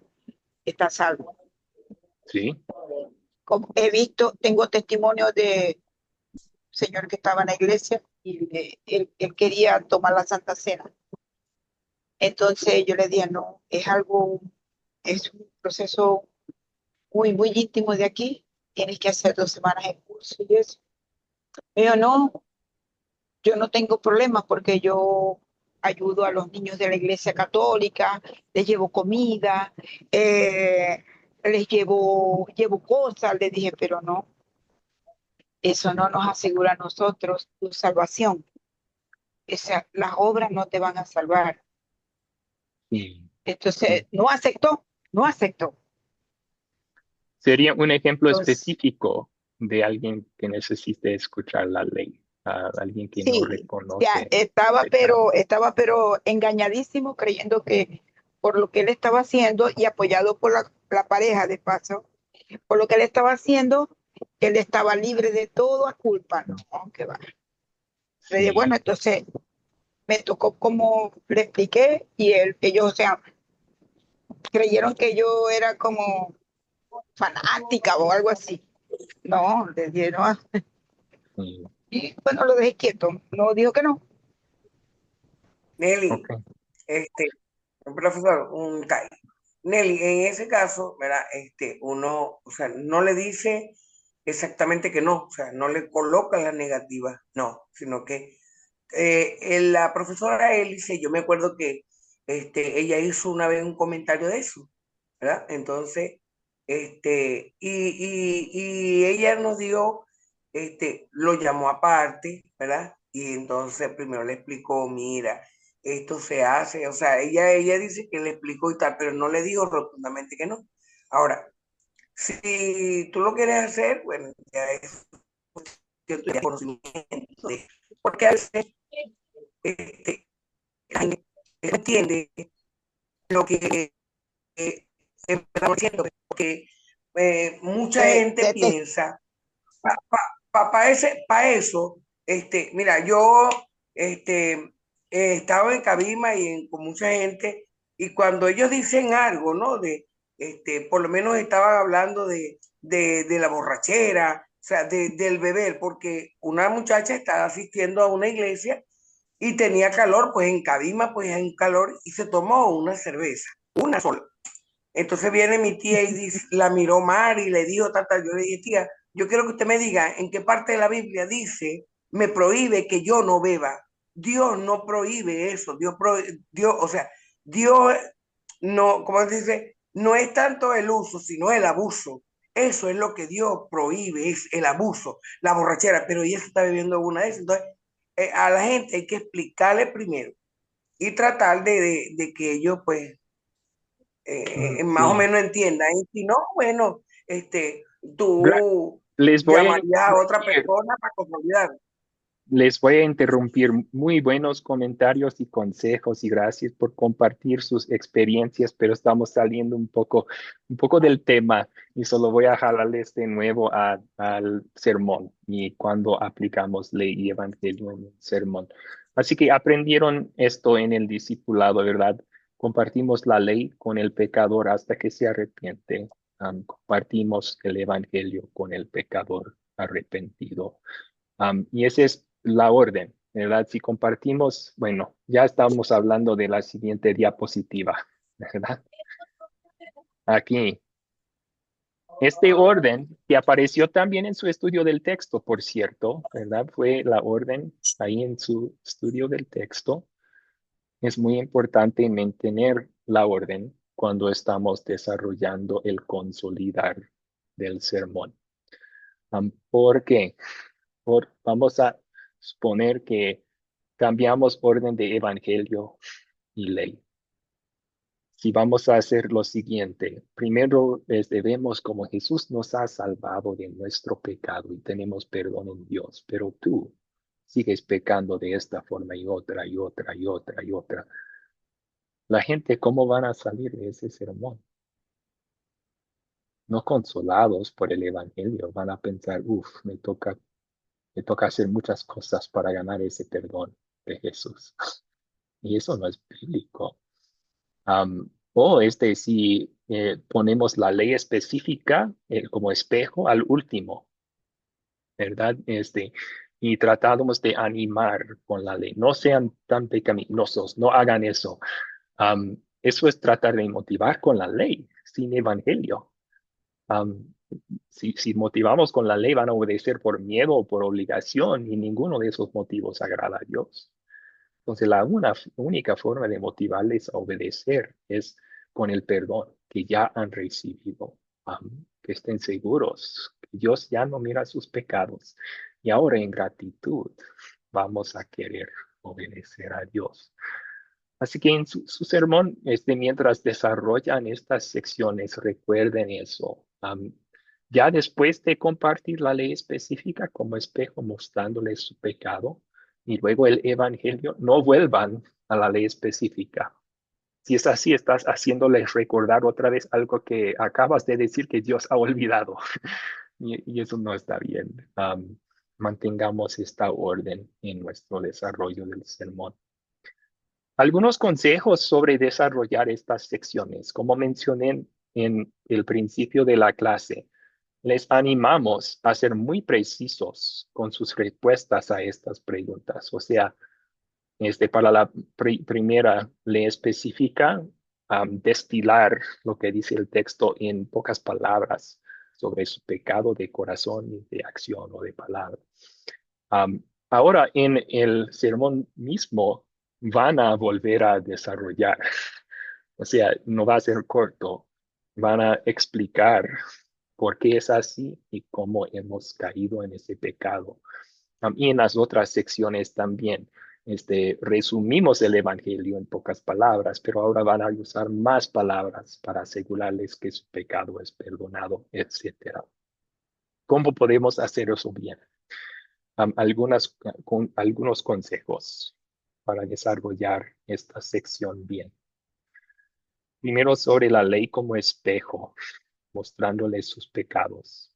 está salvo. Sí, Como he visto, tengo testimonio de señor que estaba en la iglesia y él quería tomar la Santa Cena. Entonces yo le dije, no, es un proceso muy, muy íntimo de aquí. Tienes que hacer 2 semanas de curso y eso. Me dijo, no, yo no tengo problemas porque yo ayudo a los niños de la iglesia católica, les llevo comida, llevo cosas. Le dije, pero no, eso no nos asegura a nosotros tu salvación. O sea, las obras no te van a salvar. Sí. Entonces, no aceptó, no aceptó. Sería un ejemplo Entonces, específico de alguien que necesite escuchar la ley, alguien que no sí, ya reconoce pecado. estaba pero engañadísimo creyendo que por lo que él estaba haciendo y apoyado por la pareja de paso, por lo que él estaba haciendo, él estaba libre de toda culpa. No, que va. Le dije, bueno, Sí, entonces me tocó como le expliqué y ellos, o sea, creyeron que yo era como fanática o algo así. No, le dije, no. sí. Y bueno, lo dejé quieto. No dijo que no. Nelly, Ok. este, profesor, un CAI. Nelly, en ese caso, ¿verdad? Uno, o sea, no le dice exactamente que no, o sea, no le coloca la negativa, no, sino que la profesora Elise, yo me acuerdo que ella hizo una vez un comentario de eso, ¿verdad? Entonces, y ella nos dio, lo llamó aparte, ¿verdad? Y entonces primero le explicó, mira, esto se hace, o sea, ella dice que le explicó y tal, pero no le dijo rotundamente que no. Ahora, si tú lo quieres hacer, bueno, ya es cierto ya conocimiento, porque a veces este, la gente no entiende lo que estamos haciendo, porque mucha De, gente de, de- piensa, para eso, mira, yo este, estaba en Cabima con mucha gente, y cuando ellos dicen algo, ¿no? Por lo menos estaban hablando de la borrachera, o sea, del beber, porque una muchacha estaba asistiendo a una iglesia y tenía calor, pues en Cabima, pues hay calor, y se tomó una cerveza, una sola. Entonces viene mi tía y la miró mal y le dijo, tata, yo le dije, tía, yo quiero que usted me diga en qué parte de la Biblia dice, me prohíbe que yo no beba. Dios no prohíbe eso, Dios, o sea, Dios no, como se dice, no es tanto el uso, sino el abuso. Eso es lo que Dios prohíbe, es el abuso, la borrachera, pero ella se está bebiendo una de esas. Entonces, a la gente hay que explicarle primero y tratar de que ellos, pues, más o Sí. menos entiendan. Y si no, bueno, Gra- tú Les voy a llamarías a otra interrumpir. persona para consolidar. Les voy a interrumpir. Muy buenos comentarios y consejos y gracias por compartir sus experiencias, pero estamos saliendo un poco del tema y solo voy a jalarles de nuevo al sermón y cuando aplicamos ley y evangelio en el sermón. Así que aprendieron esto en el discipulado, ¿verdad? Compartimos la ley con el pecador hasta que se arrepiente. Compartimos el evangelio con el pecador arrepentido. Y esa es la orden, ¿verdad? Si compartimos, bueno, ya estamos hablando de la siguiente diapositiva, ¿verdad? Aquí, este orden que apareció también en su estudio del texto, por cierto, ¿verdad? Fue la orden ahí en su estudio del texto. Es muy importante mantener la orden cuando estamos desarrollando el consolidar del sermón. ¿Por qué? Vamos a suponer que cambiamos orden de evangelio y ley. Si vamos a hacer lo siguiente, primero vemos como Jesús nos ha salvado de nuestro pecado y tenemos perdón en Dios, pero tú sigues pecando de esta forma y otra y otra y otra y otra. La gente, ¿cómo van a salir de ese sermón? No consolados por el evangelio, van a pensar, uff, me toca hacer muchas cosas para ganar ese perdón de Jesús. Y eso no es bíblico. Si ponemos la ley específica como espejo al último, ¿verdad? y tratamos de animar con la ley. No sean tan pecaminosos, no hagan eso. Eso es tratar de motivar con la ley, sin evangelio. Um, si motivamos con la ley, van a obedecer por miedo o por obligación, y ninguno de esos motivos agrada a Dios. Entonces, la única forma de motivarles a obedecer es con el perdón que ya han recibido. Que estén seguros que Dios ya no mira sus pecados. Y ahora en gratitud vamos a querer obedecer a Dios. Así que en su sermón, mientras desarrollan estas secciones, recuerden eso. Ya después de compartir la ley específica como espejo mostrándoles su pecado y luego el evangelio, no vuelvan a la ley específica. Si es así, estás haciéndoles recordar otra vez algo que acabas de decir que Dios ha olvidado. Y eso no está bien. Mantengamos esta orden en nuestro desarrollo del sermón. Algunos consejos sobre desarrollar estas secciones. Como mencioné en el principio de la clase, les animamos a ser muy precisos con sus respuestas a estas preguntas. O sea, para la primera ley específica, destilar lo que dice el texto en pocas palabras sobre su pecado de corazón y de acción o de palabra. Ahora, en el sermón mismo, van a volver a desarrollar. O sea, no va a ser corto. Van a explicar por qué es así y cómo hemos caído en ese pecado. Y en las otras secciones también, resumimos el Evangelio en pocas palabras, pero ahora van a usar más palabras para asegurarles que su pecado es perdonado, etc. ¿Cómo podemos hacer eso bien? Algunos consejos para desarrollar esta sección bien. Primero, sobre la ley como espejo, mostrándoles sus pecados.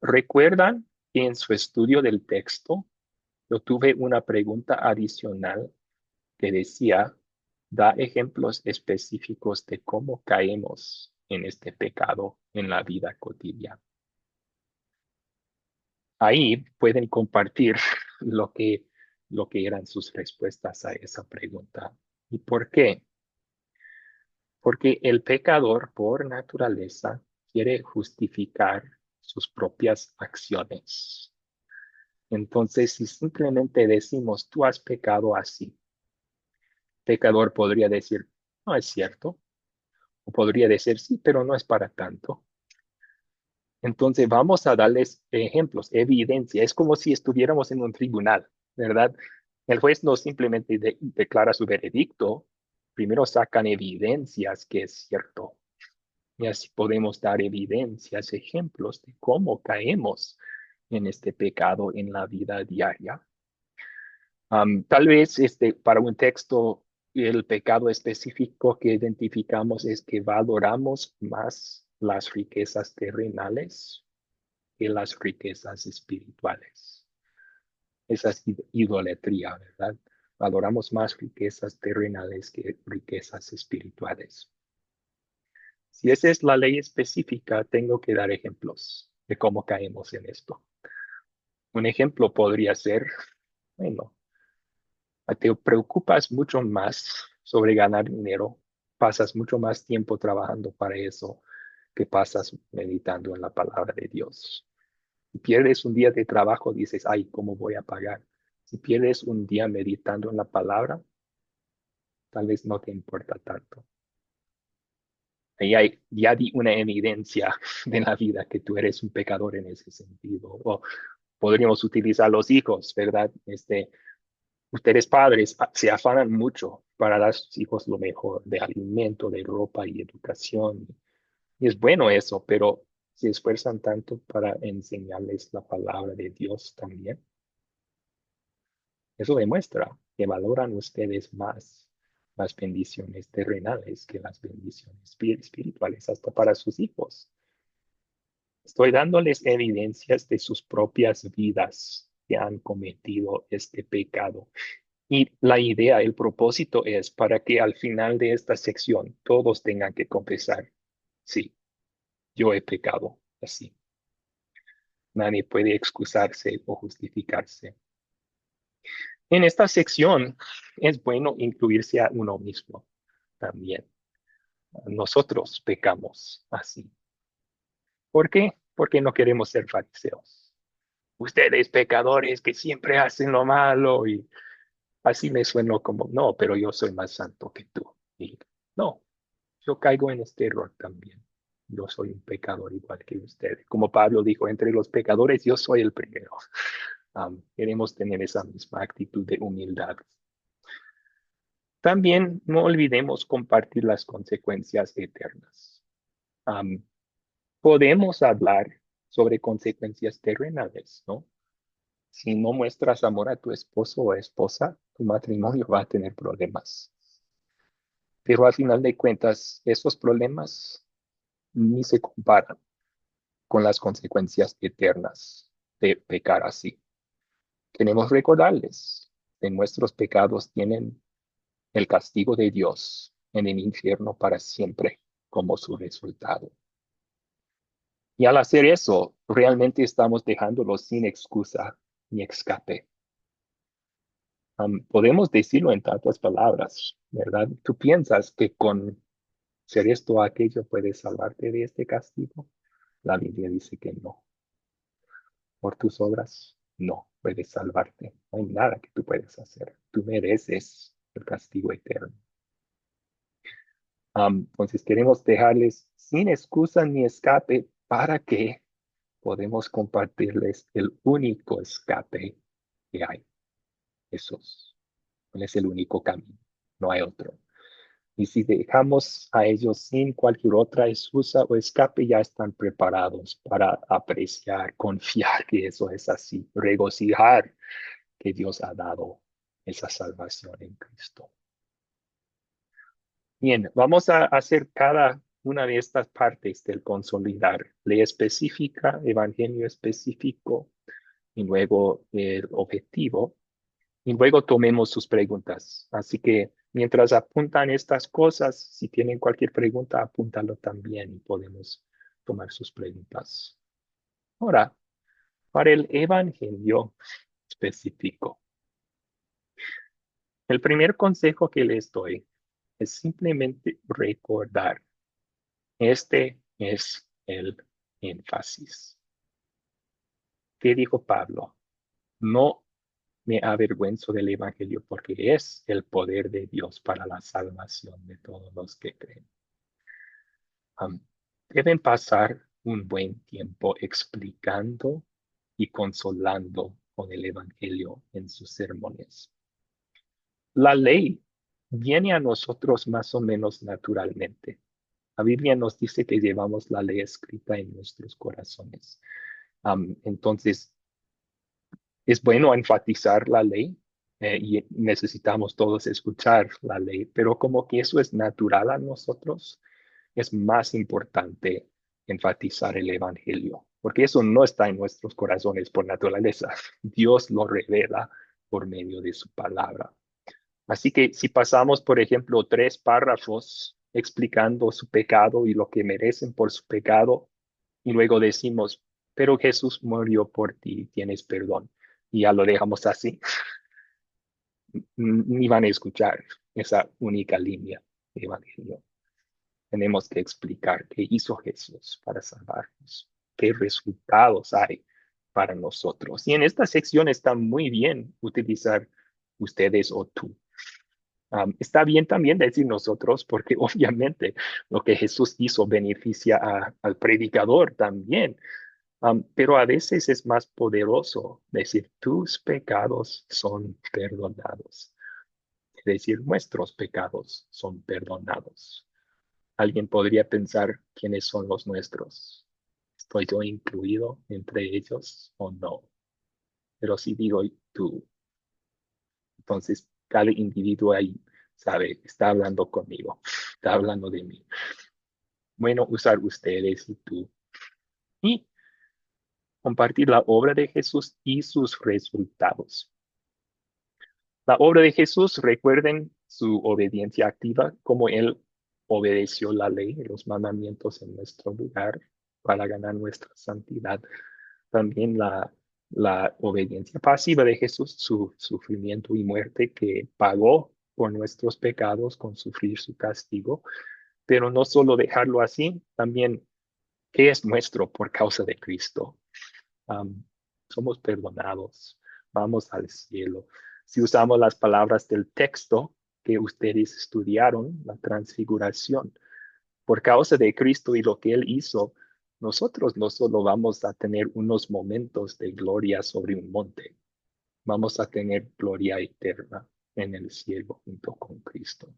¿Recuerdan que en su estudio del texto yo tuve una pregunta adicional que decía, da ejemplos específicos de cómo caemos en este pecado en la vida cotidiana? Ahí pueden compartir lo que eran sus respuestas a esa pregunta. ¿Y por qué? Porque el pecador, por naturaleza, quiere justificar sus propias acciones. Entonces, si simplemente decimos, tú has pecado así, el pecador podría decir, no es cierto. O podría decir, sí, pero no es para tanto. Entonces, vamos a darles ejemplos, evidencia. Es como si estuviéramos en un tribunal, ¿verdad? El juez no simplemente declara su veredicto, primero sacan evidencias que es cierto. Y así podemos dar evidencias, ejemplos de cómo caemos en este pecado en la vida diaria. Tal vez para un texto, el pecado específico que identificamos es que valoramos más las riquezas terrenales que las riquezas espirituales. Esa es idolatría, ¿verdad? Valoramos más riquezas terrenales que riquezas espirituales. Si esa es la ley específica, tengo que dar ejemplos de cómo caemos en esto. Un ejemplo podría ser, bueno, te preocupas mucho más sobre ganar dinero, pasas mucho más tiempo trabajando para eso que pasas meditando en la palabra de Dios. Si pierdes un día de trabajo, dices, ay, ¿cómo voy a pagar? Si pierdes un día meditando en la palabra, tal vez no te importa tanto. Ahí ya di una evidencia de la vida que tú eres un pecador en ese sentido. O podríamos utilizar los hijos, ¿verdad? Ustedes padres se afanan mucho para dar a sus hijos lo mejor de alimento, de ropa y educación. Y es bueno eso, pero se esfuerzan tanto para enseñarles la palabra de Dios también. Eso demuestra que valoran ustedes más las bendiciones terrenales que las bendiciones espirituales, hasta para sus hijos. Estoy dándoles evidencias de sus propias vidas que han cometido este pecado. Y la idea, el propósito es para que al final de esta sección todos tengan que confesar, sí, yo he pecado así. Nadie puede excusarse o justificarse. En esta sección es bueno incluirse a uno mismo también. Nosotros pecamos así. ¿Por qué? Porque no queremos ser fariseos. Ustedes pecadores que siempre hacen lo malo y así me sueno como, no, pero yo soy más santo que tú. Y no, yo caigo en este error también. Yo soy un pecador igual que ustedes. Como Pablo dijo, entre los pecadores yo soy el primero. Queremos tener esa misma actitud de humildad. También no olvidemos compartir las consecuencias eternas. Podemos hablar sobre consecuencias terrenales, ¿no? Si no muestras amor a tu esposo o esposa, tu matrimonio va a tener problemas. Pero al final de cuentas, esos problemas ni se comparan con las consecuencias eternas de pecar así. Queremos recordarles que nuestros pecados tienen el castigo de Dios en el infierno para siempre como su resultado. Y al hacer eso, realmente estamos dejándolos sin excusa ni escape. Podemos decirlo en tantas palabras, ¿verdad? ¿Tú piensas que con ser esto o aquello puedes salvarte de este castigo? La Biblia dice que no. Por tus obras, no puedes salvarte. No hay nada que tú puedas hacer. Tú mereces el castigo eterno. Entonces queremos dejarles sin excusa ni escape para que podemos compartirles el único escape que hay. Jesús. Él es el único camino. No hay otro. Y si dejamos a ellos sin cualquier otra excusa o escape, ya están preparados para apreciar, confiar que eso es así, regocijar que Dios ha dado esa salvación en Cristo. Bien, vamos a hacer cada una de estas partes del consolidar. Ley específica, evangelio específico y luego el objetivo. Y luego tomemos sus preguntas. Así que mientras apuntan estas cosas, si tienen cualquier pregunta, apúntalo también y podemos tomar sus preguntas. Ahora, para el evangelio específico. El primer consejo que les doy es simplemente recordar. Este es el énfasis. ¿Qué dijo Pablo? No me avergüenzo del evangelio porque es el poder de Dios para la salvación de todos los que creen. Deben pasar un buen tiempo explicando y consolando con el evangelio en sus sermones. La ley viene a nosotros más o menos naturalmente. La Biblia nos dice que llevamos la ley escrita en nuestros corazones. Entonces, es bueno enfatizar la ley y necesitamos todos escuchar la ley, pero como que eso es natural a nosotros, es más importante enfatizar el evangelio, porque eso no está en nuestros corazones por naturaleza. Dios lo revela por medio de su palabra. Así que si pasamos, por ejemplo, 3 párrafos explicando su pecado y lo que merecen por su pecado, y luego decimos, pero Jesús murió por ti, tienes perdón, y ya lo dejamos así, ni van a escuchar esa única línea de evangelio. Tenemos que explicar qué hizo Jesús para salvarnos, qué resultados hay para nosotros. Y en esta sección está muy bien utilizar ustedes o tú. Está bien también decir nosotros, porque obviamente lo que Jesús hizo beneficia al predicador también. Pero a veces es más poderoso decir tus pecados son perdonados. Es decir, nuestros pecados son perdonados. Alguien podría pensar quiénes son los nuestros. ¿Estoy yo incluido entre ellos o no? Pero si digo tú, entonces cada individuo ahí sabe, está hablando conmigo, está hablando de mí. Bueno, usar ustedes y tú. Y compartir la obra de Jesús y sus resultados. La obra de Jesús, recuerden su obediencia activa, como Él obedeció la ley y los mandamientos en nuestro lugar para ganar nuestra santidad. también la obediencia pasiva de Jesús, su sufrimiento y muerte que pagó por nuestros pecados con sufrir su castigo, pero no solo dejarlo así, también qué es nuestro por causa de Cristo. Am, Somos perdonados, vamos al cielo. Si usamos las palabras del texto que ustedes estudiaron, la transfiguración, por causa de Cristo y lo que Él hizo, nosotros no solo vamos a tener unos momentos de gloria sobre un monte, vamos a tener gloria eterna en el cielo junto con Cristo.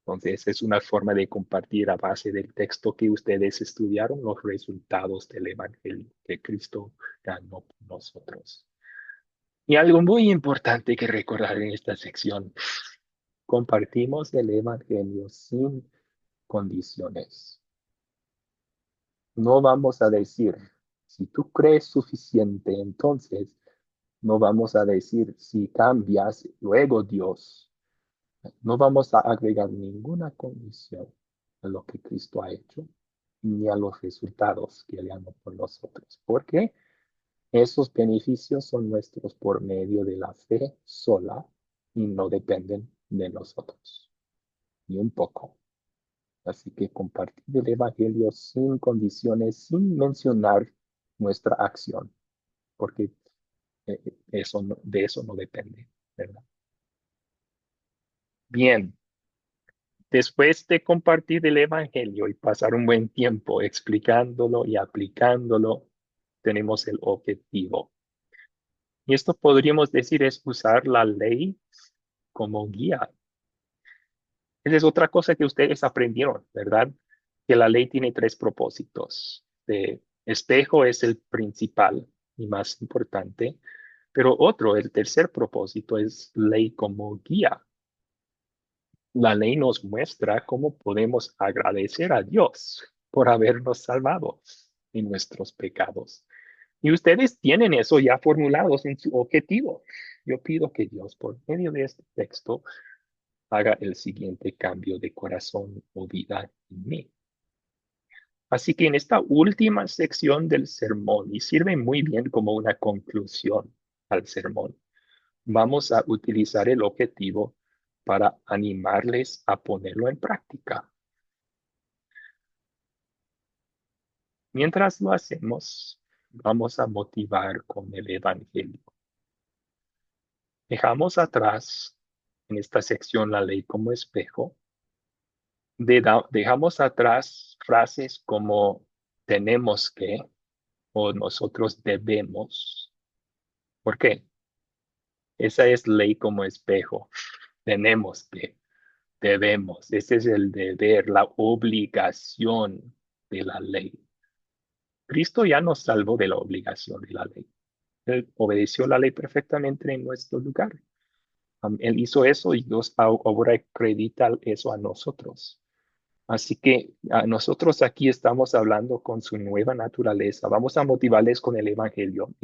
Entonces, es una forma de compartir a base del texto que ustedes estudiaron los resultados del Evangelio que Cristo ganó por nosotros. Y algo muy importante que recordar en esta sección, compartimos el Evangelio sin condiciones. No vamos a decir, si tú crees suficiente, entonces no vamos a decir, si cambias, luego Dios. No vamos a agregar ninguna condición a lo que Cristo ha hecho, ni a los resultados que Él ganó por nosotros. Porque esos beneficios son nuestros por medio de la fe sola y no dependen de nosotros, ni un poco. Así que compartir el Evangelio sin condiciones, sin mencionar nuestra acción, porque de eso no depende, ¿verdad? Bien, después de compartir el Evangelio y pasar un buen tiempo explicándolo y aplicándolo, tenemos el objetivo. Y esto podríamos decir es usar la ley como guía. Esa es otra cosa que ustedes aprendieron, ¿verdad? Que la ley tiene tres propósitos. De espejo es el principal y más importante, pero otro, el tercer propósito es ley como guía. La ley nos muestra cómo podemos agradecer a Dios por habernos salvado de nuestros pecados. Y ustedes tienen eso ya formulados en su objetivo. Yo pido que Dios, por medio de este texto, haga el siguiente cambio de corazón o vida en mí. Así que en esta última sección del sermón, y sirve muy bien como una conclusión al sermón, vamos a utilizar el objetivo para animarles a ponerlo en práctica. Mientras lo hacemos, vamos a motivar con el Evangelio. Dejamos atrás en esta sección la ley como espejo. Dejamos atrás frases como tenemos que o nosotros debemos. ¿Por qué? Esa es ley como espejo. Tenemos que, debemos. Ese es el deber, la obligación de la ley. Cristo ya nos salvó de la obligación de la ley. Él obedeció la ley perfectamente en nuestro lugar. Él hizo eso y Dios ahora acredita eso a nosotros. Así que nosotros aquí estamos hablando con su nueva naturaleza. Vamos a motivarles con el Evangelio.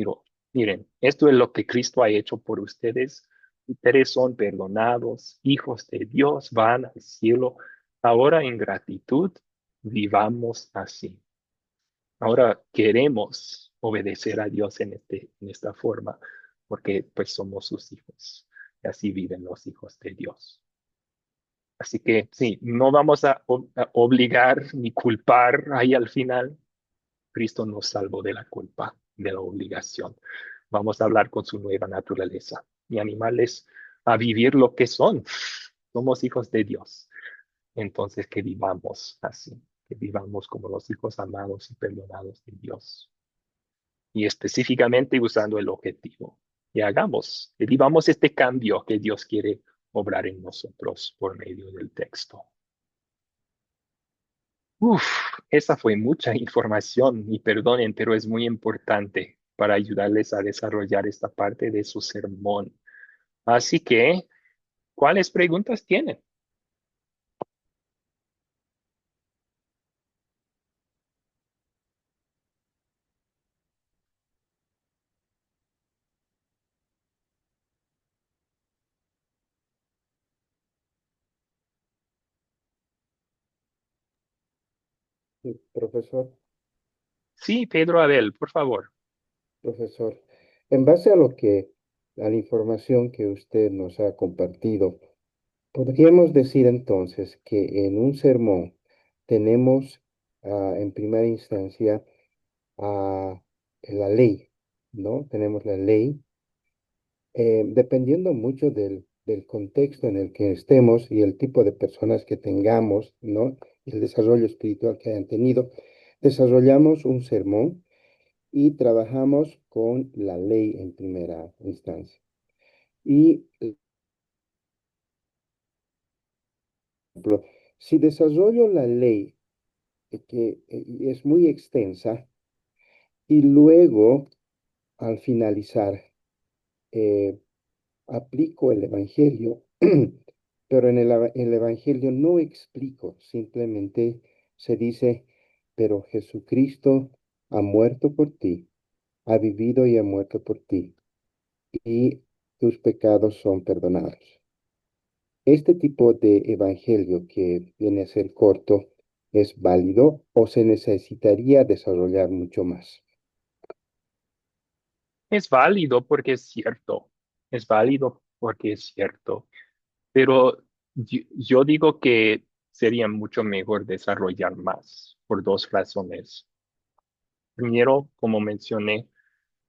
Miren, esto es lo que Cristo ha hecho por ustedes. Ustedes son perdonados, hijos de Dios, van al cielo. Ahora en gratitud, vivamos así. Ahora queremos obedecer a Dios en esta forma, porque pues somos sus hijos. Y así viven los hijos de Dios. Así que sí, no vamos a obligar ni culpar ahí al final. Cristo nos salvó de la culpa, de la obligación. Vamos a hablar con su nueva naturaleza y animarles a vivir lo que son. Somos hijos de Dios. Entonces que vivamos así, que vivamos como los hijos amados y perdonados de Dios. Y específicamente usando el objetivo. Y que vivamos este cambio que Dios quiere obrar en nosotros por medio del texto. Uf, esa fue mucha información y perdonen, pero es muy importante para ayudarles a desarrollar esta parte de su sermón. Así que, ¿cuáles preguntas tienen? Sí, profesor. Sí, Pedro Abel, por favor. profesor. En base a la información que usted nos ha compartido, podríamos decir entonces que en un sermón tenemos en primera instancia la ley, ¿no? Tenemos la ley, dependiendo mucho del contexto en el que estemos y el tipo de personas que tengamos, ¿no? Y el desarrollo espiritual que hayan tenido, desarrollamos un sermón y trabajamos con la ley en primera instancia. Y, por ejemplo, si desarrollo la ley, que es muy extensa, y luego, al finalizar, eh, aplico el Evangelio, pero en el Evangelio no explico, simplemente se dice, pero Jesucristo ha muerto por ti, ha vivido y ha muerto por ti, y tus pecados son perdonados. ¿Este tipo de evangelio que viene a ser corto es válido o se necesitaría desarrollar mucho más? Es válido porque es cierto. Es válido porque es cierto. Pero yo digo que sería mucho mejor desarrollar más por dos razones. Primero, como mencioné,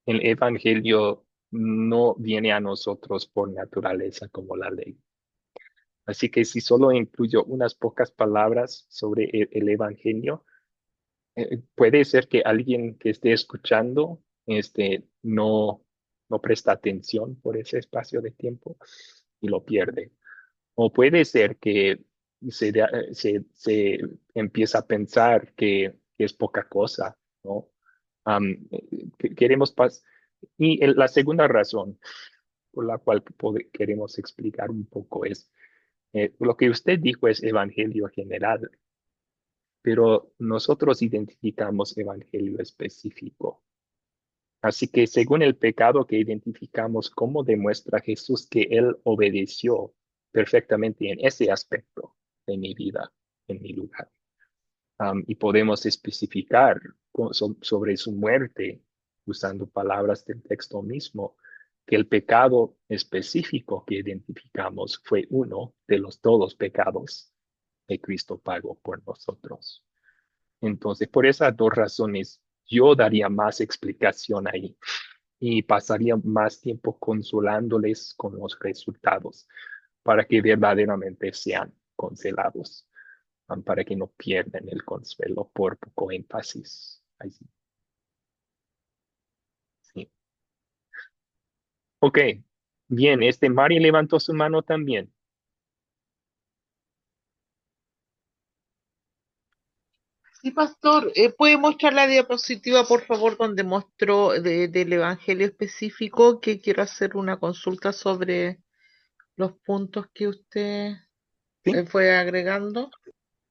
el Evangelio no viene a nosotros por naturaleza como la ley. Así que si solo incluyo unas pocas palabras sobre el Evangelio, puede ser que alguien que esté escuchando no presta atención por ese espacio de tiempo y lo pierde. O puede ser que se empieza a pensar que es poca cosa, ¿no? Queremos paz. Y la segunda razón por la cual queremos explicar un poco es, lo que usted dijo es evangelio general, pero nosotros identificamos evangelio específico. Así que según el pecado que identificamos, ¿cómo demuestra Jesús que él obedeció perfectamente en ese aspecto de mi vida, en mi lugar? Y podemos especificar sobre su muerte, usando palabras del texto mismo, que el pecado específico que identificamos fue uno de los todos pecados que Cristo pagó por nosotros. Entonces, por esas dos razones, yo daría más explicación ahí y pasaría más tiempo consolándoles con los resultados para que verdaderamente sean consolados, para que no pierdan el consuelo por poco énfasis. Ahí sí. Sí. Ok, bien, Mari levantó su mano también. Sí, pastor, ¿puede mostrar la diapositiva, por favor, donde muestro del Evangelio específico que quiero hacer una consulta sobre los puntos que usted Sí, fue agregando?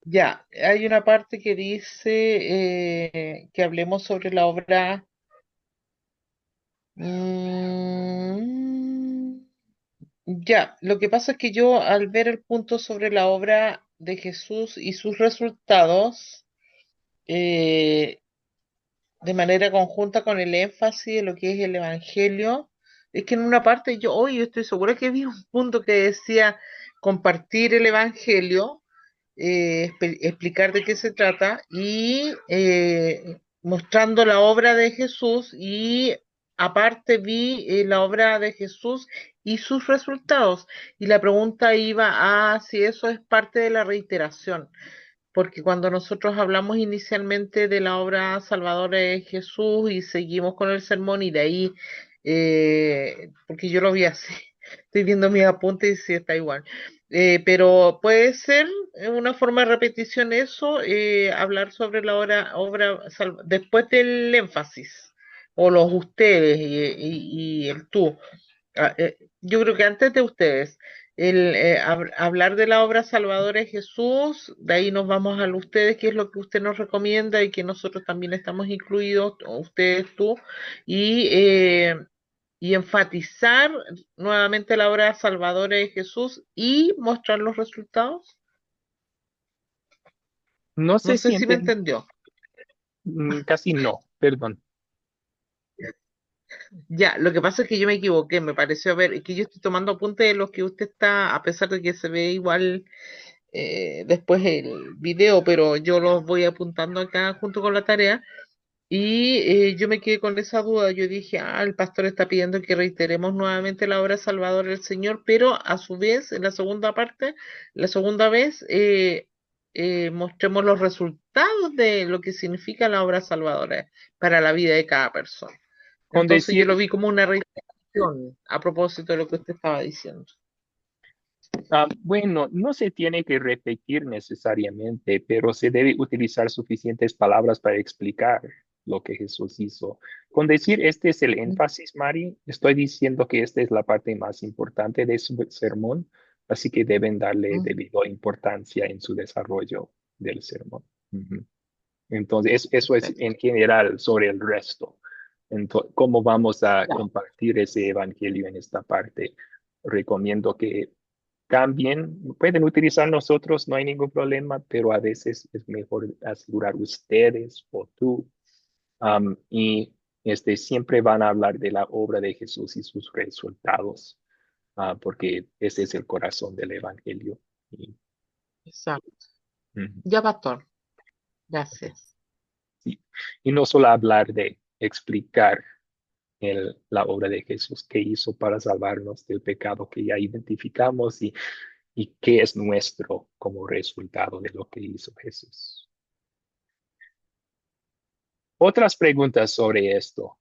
Ya, hay una parte que dice que hablemos sobre la obra. Ya, lo que pasa es que yo al ver el punto sobre la obra de Jesús y sus resultados, eh, de manera conjunta con el énfasis de lo que es el Evangelio, es que en una parte yo estoy segura que vi un punto que decía compartir el Evangelio, explicar de qué se trata y mostrando la obra de Jesús y aparte vi la obra de Jesús y sus resultados. Y la pregunta iba a si eso es parte de la reiteración, porque cuando nosotros hablamos inicialmente de la obra salvadora de Jesús y seguimos con el sermón y de ahí, porque yo lo vi así, estoy viendo mis apuntes y sí está igual. Pero puede ser una forma de repetición eso, hablar sobre la después del énfasis, o los ustedes y el tú. Yo creo que antes de ustedes, hablar de la obra salvadora de Jesús, de ahí nos vamos a ustedes, qué es lo que usted nos recomienda y que nosotros también estamos incluidos, ustedes, tú, y, eh, y enfatizar nuevamente la obra salvadora de Jesús y mostrar los resultados. no No se sé si me sienten, entendió. casi no, perdón. Ya, lo que pasa es que yo me equivoqué, me pareció ver, que yo estoy tomando apuntes de los que usted está, a pesar de que se ve igual después el video, pero yo los voy apuntando acá junto con la tarea. Y yo me quedé con esa duda. Yo dije, el pastor está pidiendo que reiteremos nuevamente la obra salvadora del Señor, pero a su vez, en la segunda parte, la segunda vez, mostremos los resultados de lo que significa la obra salvadora para la vida de cada persona. Con Entonces yo decir, lo vi como una reiteración a propósito de lo que usted estaba diciendo. bueno, no se tiene que repetir necesariamente, pero se debe utilizar suficientes palabras para explicar lo que Jesús hizo. Con decir este es el énfasis, Mari, estoy diciendo que esta es la parte más importante de su sermón, así que deben darle Mm, debido importancia en su desarrollo del sermón. Ujú. Entonces, eso es en perfecto. general sobre el resto. Entonces, ¿cómo vamos a Ya, compartir ese evangelio en esta parte? Recomiendo que cambien, pueden utilizar nosotros, no hay ningún problema, pero a veces es mejor asegurar ustedes o tú. Y siempre van a hablar de la obra de Jesús y sus resultados, porque ese es el corazón del evangelio. Y, exacto. ujú, Ya, pastor. Gracias. sí. Y no solo hablar de explicar la obra de Jesús que hizo para salvarnos del pecado que ya identificamos y qué es nuestro como resultado de lo que hizo Jesús. Otras preguntas sobre esto.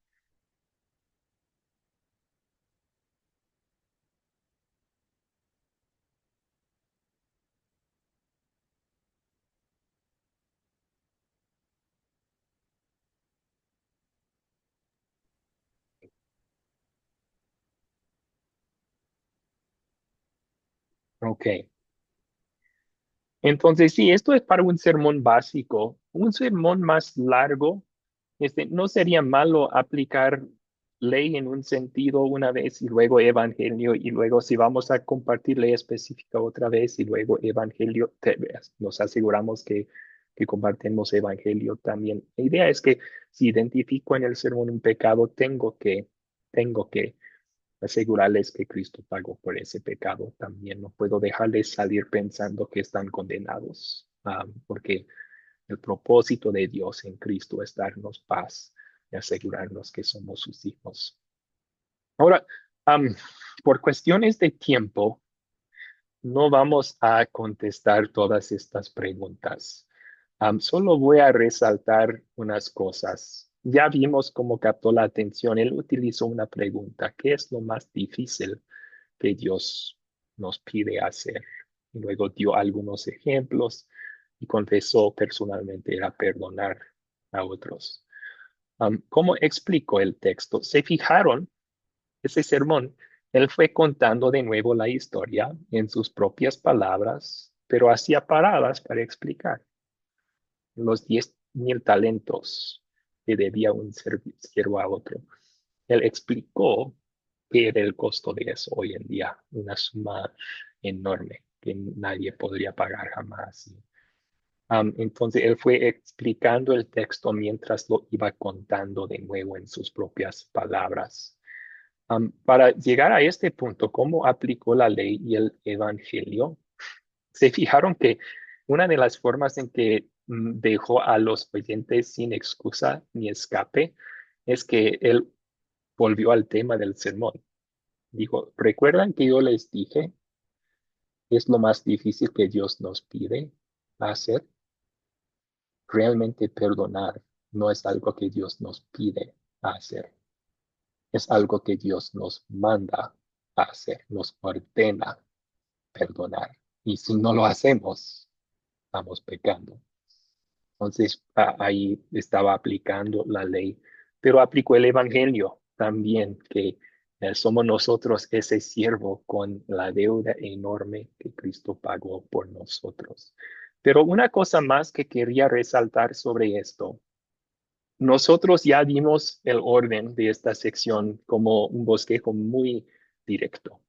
Ok. Entonces, sí, esto es para un sermón básico. Un sermón más largo, no sería malo aplicar ley en un sentido una vez y luego evangelio y luego si vamos a compartir ley específica otra vez y luego evangelio, nos aseguramos que compartimos evangelio también. La idea es que si identifico en el sermón un pecado, tengo que asegurarles que Cristo pagó por ese pecado también. No puedo dejarles salir pensando que están condenados, porque el propósito de Dios en Cristo es darnos paz y asegurarnos que somos sus hijos. Ahora, por cuestiones de tiempo, no vamos a contestar todas estas preguntas. Solo voy a resaltar unas cosas. Ya vimos cómo captó la atención. Él utilizó una pregunta. ¿Qué es lo más difícil que Dios nos pide hacer? Y luego dio algunos ejemplos y confesó personalmente a perdonar a otros. ¿Cómo explicó el texto? ¿Se fijaron? Ese sermón, él fue contando de nuevo la historia en sus propias palabras, pero hacía paradas para explicar los 10,000 talentos que debía un siervo a otro. Él explicó qué era el costo de eso hoy en día, una suma enorme que nadie podría pagar jamás. Entonces él fue explicando el texto mientras lo iba contando de nuevo en sus propias palabras. Para llegar a este punto, ¿cómo aplicó la ley y el evangelio? Se fijaron que una de las formas en que dejó a los oyentes sin excusa ni escape es que él volvió al tema del sermón. Dijo, ¿recuerdan que yo les dije es lo más difícil que Dios nos pide hacer? Realmente perdonar no es algo que Dios nos pide hacer, es algo que Dios nos manda a hacer, nos ordena perdonar. Y si no lo hacemos, estamos pecando. Entonces, ahí estaba aplicando la ley, pero aplicó el evangelio también, que somos nosotros ese siervo con la deuda enorme que Cristo pagó por nosotros. Pero una cosa más que quería resaltar sobre esto, nosotros ya dimos el orden de esta sección como un bosquejo muy directo.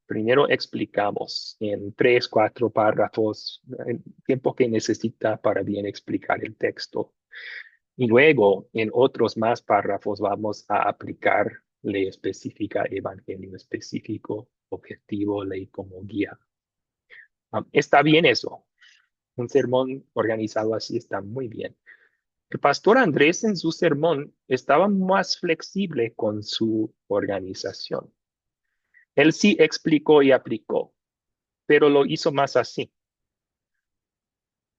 Primero explicamos en 3, 4 párrafos el tiempo que necesita para bien explicar el texto. Y luego, en otros más párrafos, vamos a aplicar ley específica, evangelio específico, objetivo, ley como guía. Está bien eso. Un sermón organizado así está muy bien. El pastor Andrés en su sermón estaba más flexible con su organización. Él sí explicó y aplicó, pero lo hizo más así.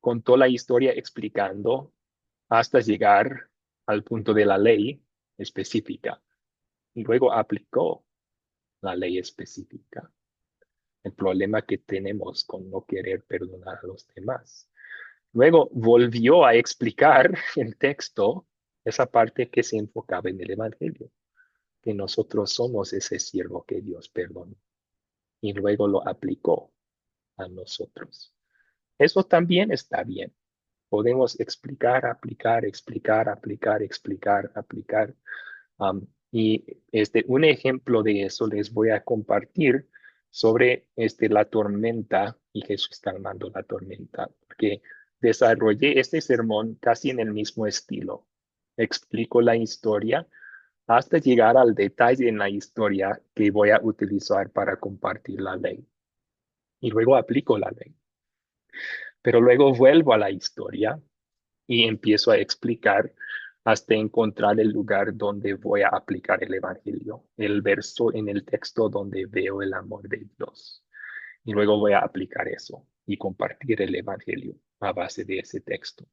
Contó la historia explicando hasta llegar al punto de la ley específica y luego aplicó la ley específica. El problema que tenemos con no querer perdonar a los demás. Luego volvió a explicar el texto, esa parte que se enfocaba en el Evangelio, que nosotros somos ese siervo que Dios perdonó. Y luego lo aplicó a nosotros. Eso también está bien. Podemos explicar, aplicar, explicar, aplicar, explicar, aplicar. Y un ejemplo de eso les voy a compartir sobre la tormenta y Jesús calmando la tormenta, porque desarrollé este sermón casi en el mismo estilo. Explico la historia hasta llegar al detalle en la historia que voy a utilizar para compartir la ley. Y luego aplico la ley. Pero luego vuelvo a la historia y empiezo a explicar hasta encontrar el lugar donde voy a aplicar el Evangelio, el verso en el texto donde veo el amor de Dios. Y luego voy a aplicar eso y compartir el Evangelio a base de ese texto.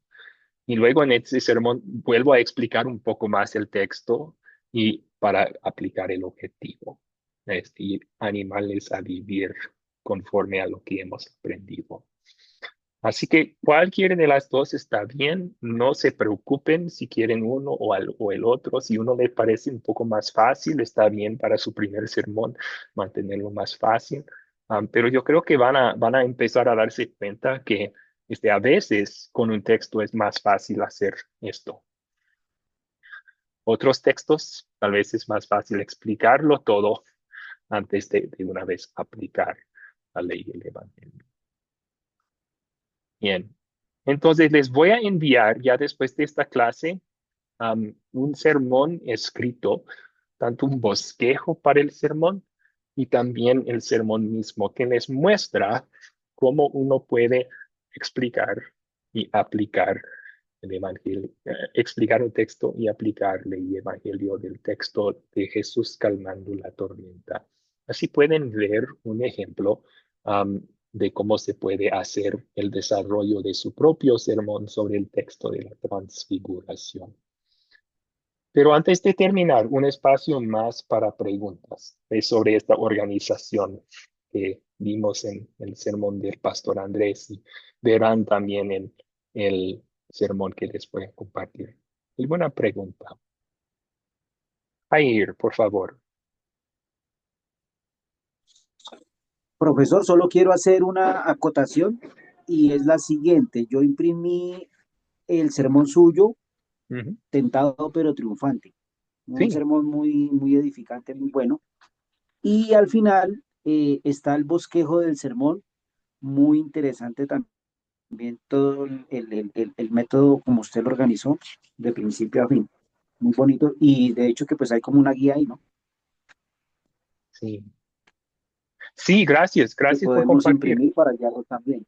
Y luego en ese sermón vuelvo a explicar un poco más el texto y para aplicar el objetivo, y animarles a vivir conforme a lo que hemos aprendido. Así que cualquiera de las dos está bien. No se preocupen si quieren uno o el otro. Si uno les parece un poco más fácil, está bien para su primer sermón mantenerlo más fácil. Pero yo creo que van a empezar a darse cuenta que a veces con un texto es más fácil hacer esto. Otros textos, tal vez es más fácil explicarlo todo antes de una vez aplicar la ley del Evangelio. Bien, entonces les voy a enviar ya después de esta clase un sermón escrito, tanto un bosquejo para el sermón y también el sermón mismo, que les muestra cómo uno puede explicar y aplicar el evangelio, explicar el texto y aplicarle el evangelio del texto de Jesús calmando la tormenta. Así pueden ver un ejemplo de cómo se puede hacer el desarrollo de su propio sermón sobre el texto de la transfiguración. Pero antes de terminar, un espacio más para preguntas sobre esta organización que vimos en el sermón del pastor Andrés y verán también en el sermón que les voy a compartir. ¿Alguna pregunta? Jair, por favor. Profesor, solo quiero hacer una acotación y es la siguiente. Yo imprimí el sermón suyo, Ujú. tentado pero triunfante. Un Sí, sermón muy edificante, muy bueno. Y al final está el bosquejo del sermón, muy interesante también todo el método como usted lo organizó, de principio a fin. Muy bonito. Y de hecho que pues hay como una guía ahí, ¿no? sí. Sí, gracias. Que Gracias por podemos compartir. imprimir para hallarlo también.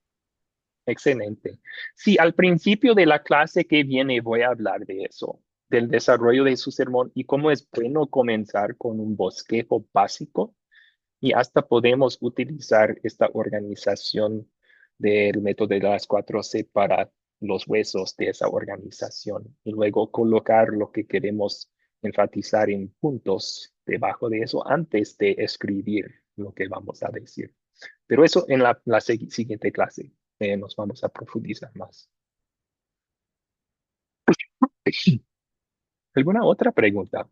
Excelente. Sí, al principio de la clase que viene voy a hablar de eso, del desarrollo de su sermón y cómo es bueno comenzar con un bosquejo básico y hasta podemos utilizar esta organización del método de las 4C para los huesos de esa organización y luego colocar lo que queremos enfatizar en puntos debajo de eso antes de escribir lo que vamos a decir. Pero eso en la siguiente clase nos vamos a profundizar más. ¿Alguna otra pregunta?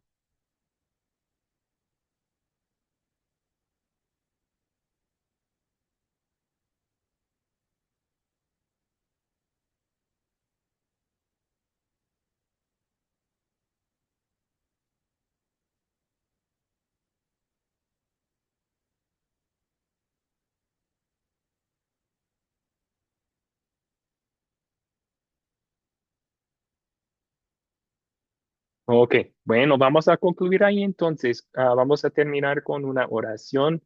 Ok, bueno, vamos a concluir ahí entonces. Vamos a terminar con una oración,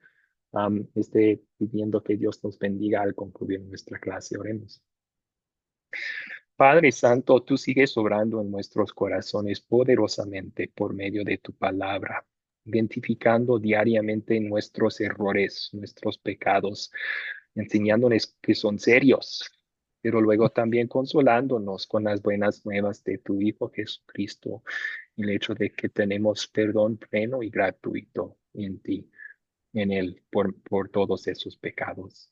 pidiendo que Dios nos bendiga al concluir nuestra clase. Oremos. Padre Santo, tú sigues obrando en nuestros corazones poderosamente por medio de tu palabra, identificando diariamente nuestros errores, nuestros pecados, enseñándonos que son serios, pero luego también consolándonos con las buenas nuevas de tu Hijo Jesucristo, el hecho de que tenemos perdón pleno y gratuito en ti, en Él, por todos esos pecados.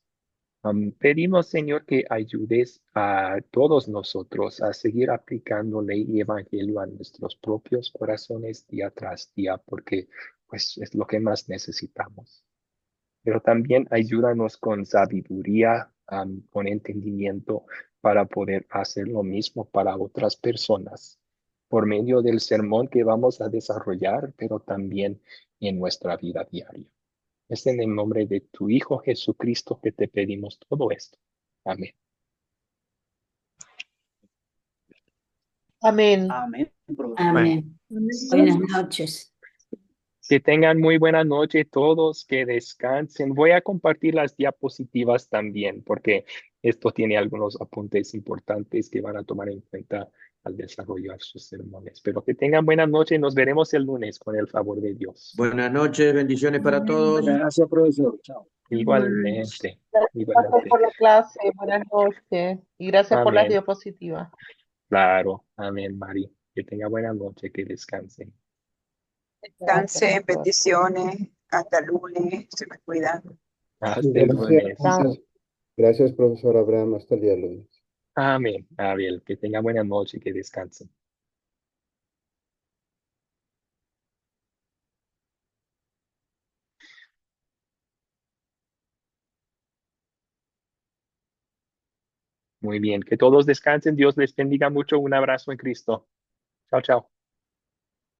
Pedimos, Señor, que ayudes a todos nosotros a seguir aplicando ley y evangelio a nuestros propios corazones día tras día, porque pues es lo que más necesitamos. Pero también ayúdanos con sabiduría, con entendimiento para poder hacer lo mismo para otras personas por medio del sermón que vamos a desarrollar, pero también en nuestra vida diaria. Es en el nombre de tu Hijo Jesucristo que te pedimos todo esto. Amén. Amén. Amén, profesor. Amén. Buenas noches. Que tengan muy buena noche todos, que descansen. Voy a compartir las diapositivas también, porque esto tiene algunos apuntes importantes que van a tomar en cuenta al desarrollar sus sermones. Pero que tengan buena noche. Nos veremos el lunes con el favor de Dios. Buenas noches, bendiciones para todos. Gracias, profesor. Chao. Igualmente. Gracias por la clase. Buenas noches. Y gracias por las Amén. diapositivas. Claro. Amén, Mari. Que tenga buena noche. Que descansen. Gracias, Descanse, pastor. bendiciones. Hasta el lunes. Se me cuidan. Hasta el Gracias, lunes. Chao. gracias, profesor Abraham. Hasta el día lunes. Amén. Abel, que tenga buena noche, que descansen. Muy bien, que todos descansen. Dios les bendiga mucho. Un abrazo en Cristo. Chao, chao.